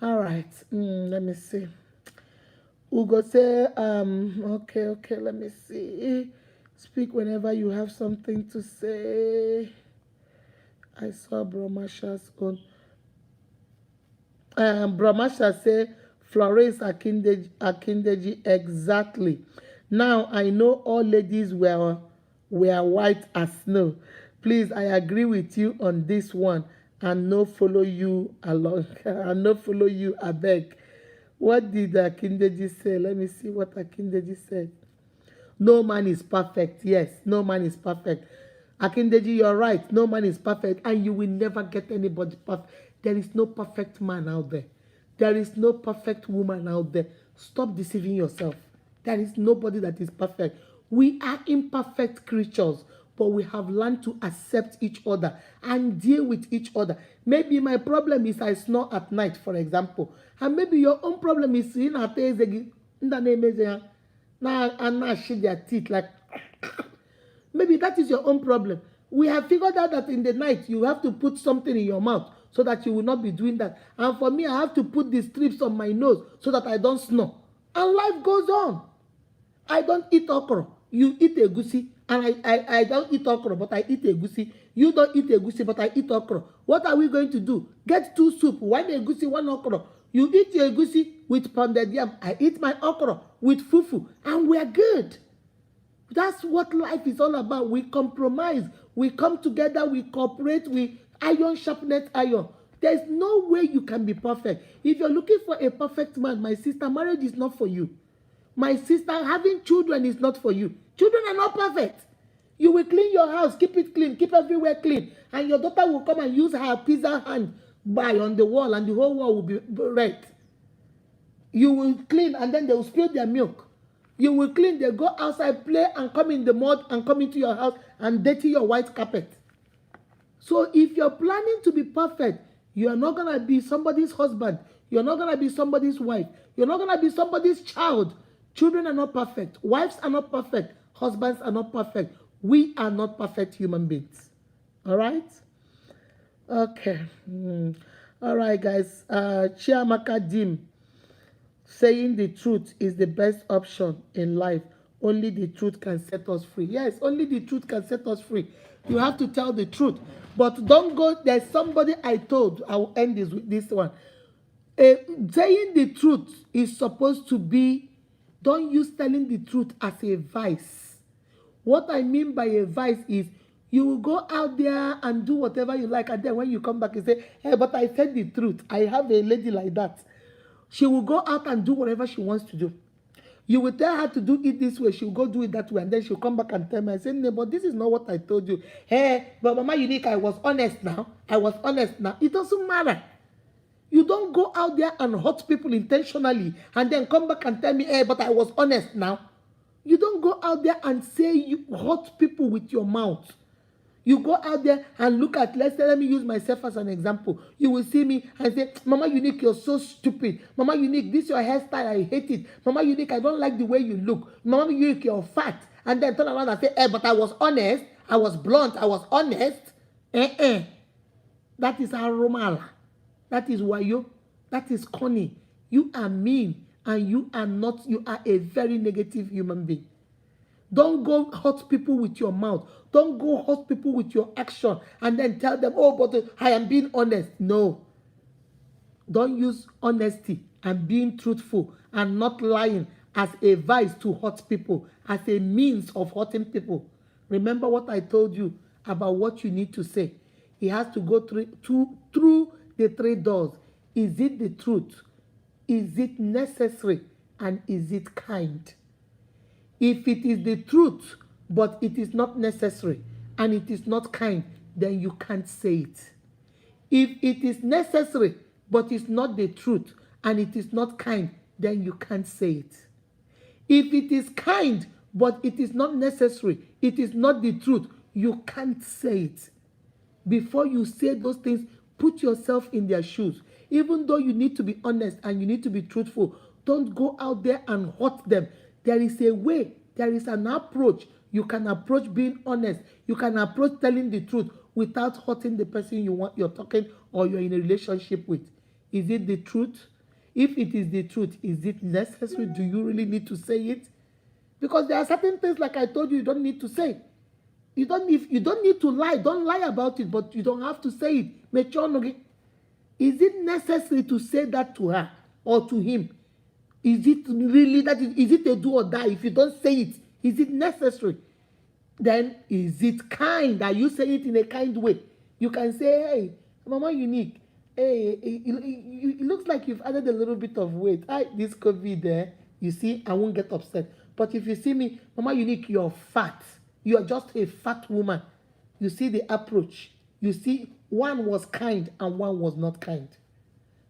All right. Let me see. Ugo say, okay, let me see. Speak whenever you have something to say. I saw Bromasha's own. Bromasha say, Florence Akindeji, exactly. Now I know all ladies were white as snow. Please, I agree with you on this one, and no follow you along. And no follow you, I beg. What did Akindeji say? Let me see what Akindeji said. No man is perfect. Yes, no man is perfect. Akindeji, you're right. No man is perfect, and you will never get anybody perfect. There is no perfect man out there. There is no perfect woman out there. Stop deceiving yourself. There is nobody that is perfect. We are imperfect creatures, but we have learned to accept each other and deal with each other. Maybe my problem is I snore at night, for example. And maybe your own problem is in a now shit their teeth like maybe that is your own problem. We have figured out that in the night you have to put something in your mouth so that you will not be doing that. And for me, I have to put the strips on my nose so that I don't snore. And life goes on. I don't eat okra. You eat egusi. And I don't eat okra, but I eat egusi. You don't eat egusi, but I eat okra. What are we going to do? Get two soup. One egusi, one okra. You eat your egusi with pounded yam. I eat my okra with fufu. And we're good. That's what life is all about. We compromise. We come together. We cooperate. We iron sharpness iron. There's no way you can be perfect. If you're looking for a perfect man, my sister, marriage is not for you. My sister, having children is not for you. Children are not perfect. You will clean your house, keep it clean, keep everywhere clean. And your daughter will come and use her pizza hand by on the wall and the whole wall will be red. You will clean and then they will spill their milk. You will clean, they go outside, play and come in the mud and come into your house and dirty your white carpet. So if you're planning to be perfect, you're not going to be somebody's husband. You're not going to be somebody's wife. You're not going to be somebody's child. Children are not perfect. Wives are not perfect. Husbands are not perfect. We are not perfect human beings. All right? Okay. All right, guys. Chiamaka Dim. Saying the truth is the best option in life. Only the truth can set us free. Yes, only the truth can set us free. You have to tell the truth. But don't go, there's somebody I told, I will end this with this one. Saying the truth is supposed to be, don't use telling the truth as a vice. What I mean by a vice is, you will go out there and do whatever you like, and then when you come back, you say, hey, but I said the truth. I have a lady like that. She will go out and do whatever she wants to do. You will tell her to do it this way, she'll go do it that way, and then she'll come back and tell me, I say, no, but this is not what I told you. Hey, but Mama Unique, I was honest now. I was honest now. It doesn't matter. You don't go out there and hurt people intentionally and then come back and tell me, hey, but I was honest now. You don't go out there and say you hurt people with your mouth. You go out there and look at, let me use myself as an example. You will see me and say, Mama Unique, you're so stupid. Mama Unique, this your hairstyle, I hate it. Mama Unique, I don't like the way you look. Mama Unique, you're fat. And then turn around and say, but I was honest. I was blunt. I was honest. That is Aromala. That is Wayo. That is Connie. You are mean and you are a very negative human being. Don't go hurt people with your mouth. Don't go hurt people with your action and then tell them, oh, but I am being honest. No. Don't use honesty and being truthful and not lying as a vice to hurt people, as a means of hurting people. Remember what I told you about what you need to say. It has to go through the 3 doors. Is it the truth? Is it necessary? And is it kind? If it is the truth, but it is not necessary, and it is not kind, then you can't say it. If it is necessary but it's not the truth and it is not kind, then you can't say it. If it is kind but it is not necessary, it is not the truth, you can't say it. Before you say those things, put yourself in their shoes. Even though you need to be honest and you need to be truthful, don't go out there and hurt them. There is a way, there is an approach. You can approach being honest. You can approach telling the truth without hurting the person you're talking or you're in a relationship with. Is it the truth? If it is the truth, is it necessary? Do you really need to say it? Because there are certain things, like I told you, you don't need to say. You don't need to lie. Don't lie about it, but you don't have to say it. Is it necessary to say that to her or to him? Is it really that? Is it a do or die? If you don't say it, is it necessary? Then is it kind? Are you saying it in a kind way? You can say, hey, Mama Unique, hey, it looks like you've added a little bit of weight. This COVID there, you see, I won't get upset. But if you see me, Mama Unique, you're fat. You're just a fat woman. You see the approach. You see, one was kind and one was not kind.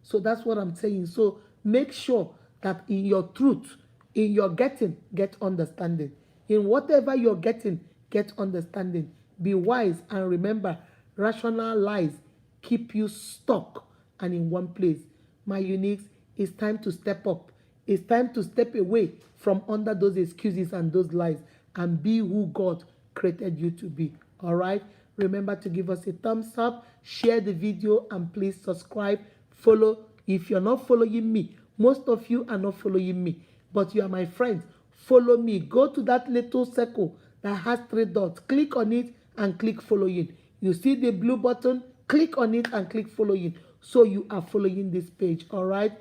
So that's what I'm saying. So make sure that in your truth, in your getting, get understanding. In whatever you're getting, get understanding. Be wise and remember, rational lies keep you stuck and in one place. My uniques, it's time to step up. It's time to step away from under those excuses and those lies and be who God created you to be. All right? Remember to give us a thumbs up, share the video, and please subscribe, follow. If you're not following me, most of you are not following me, but you are my friends. Follow me. Go to that little circle that has 3 dots. Click on it and click following. You see the blue button? Click on it and click following. So you are following this page. All right?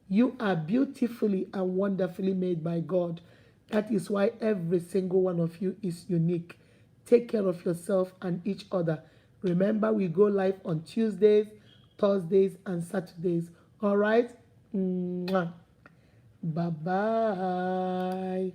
You are beautifully and wonderfully made by God. That is why every single one of you is unique. Take care of yourself and each other. Remember, we go live on Tuesdays, Thursdays, and Saturdays. All right? Bye-bye.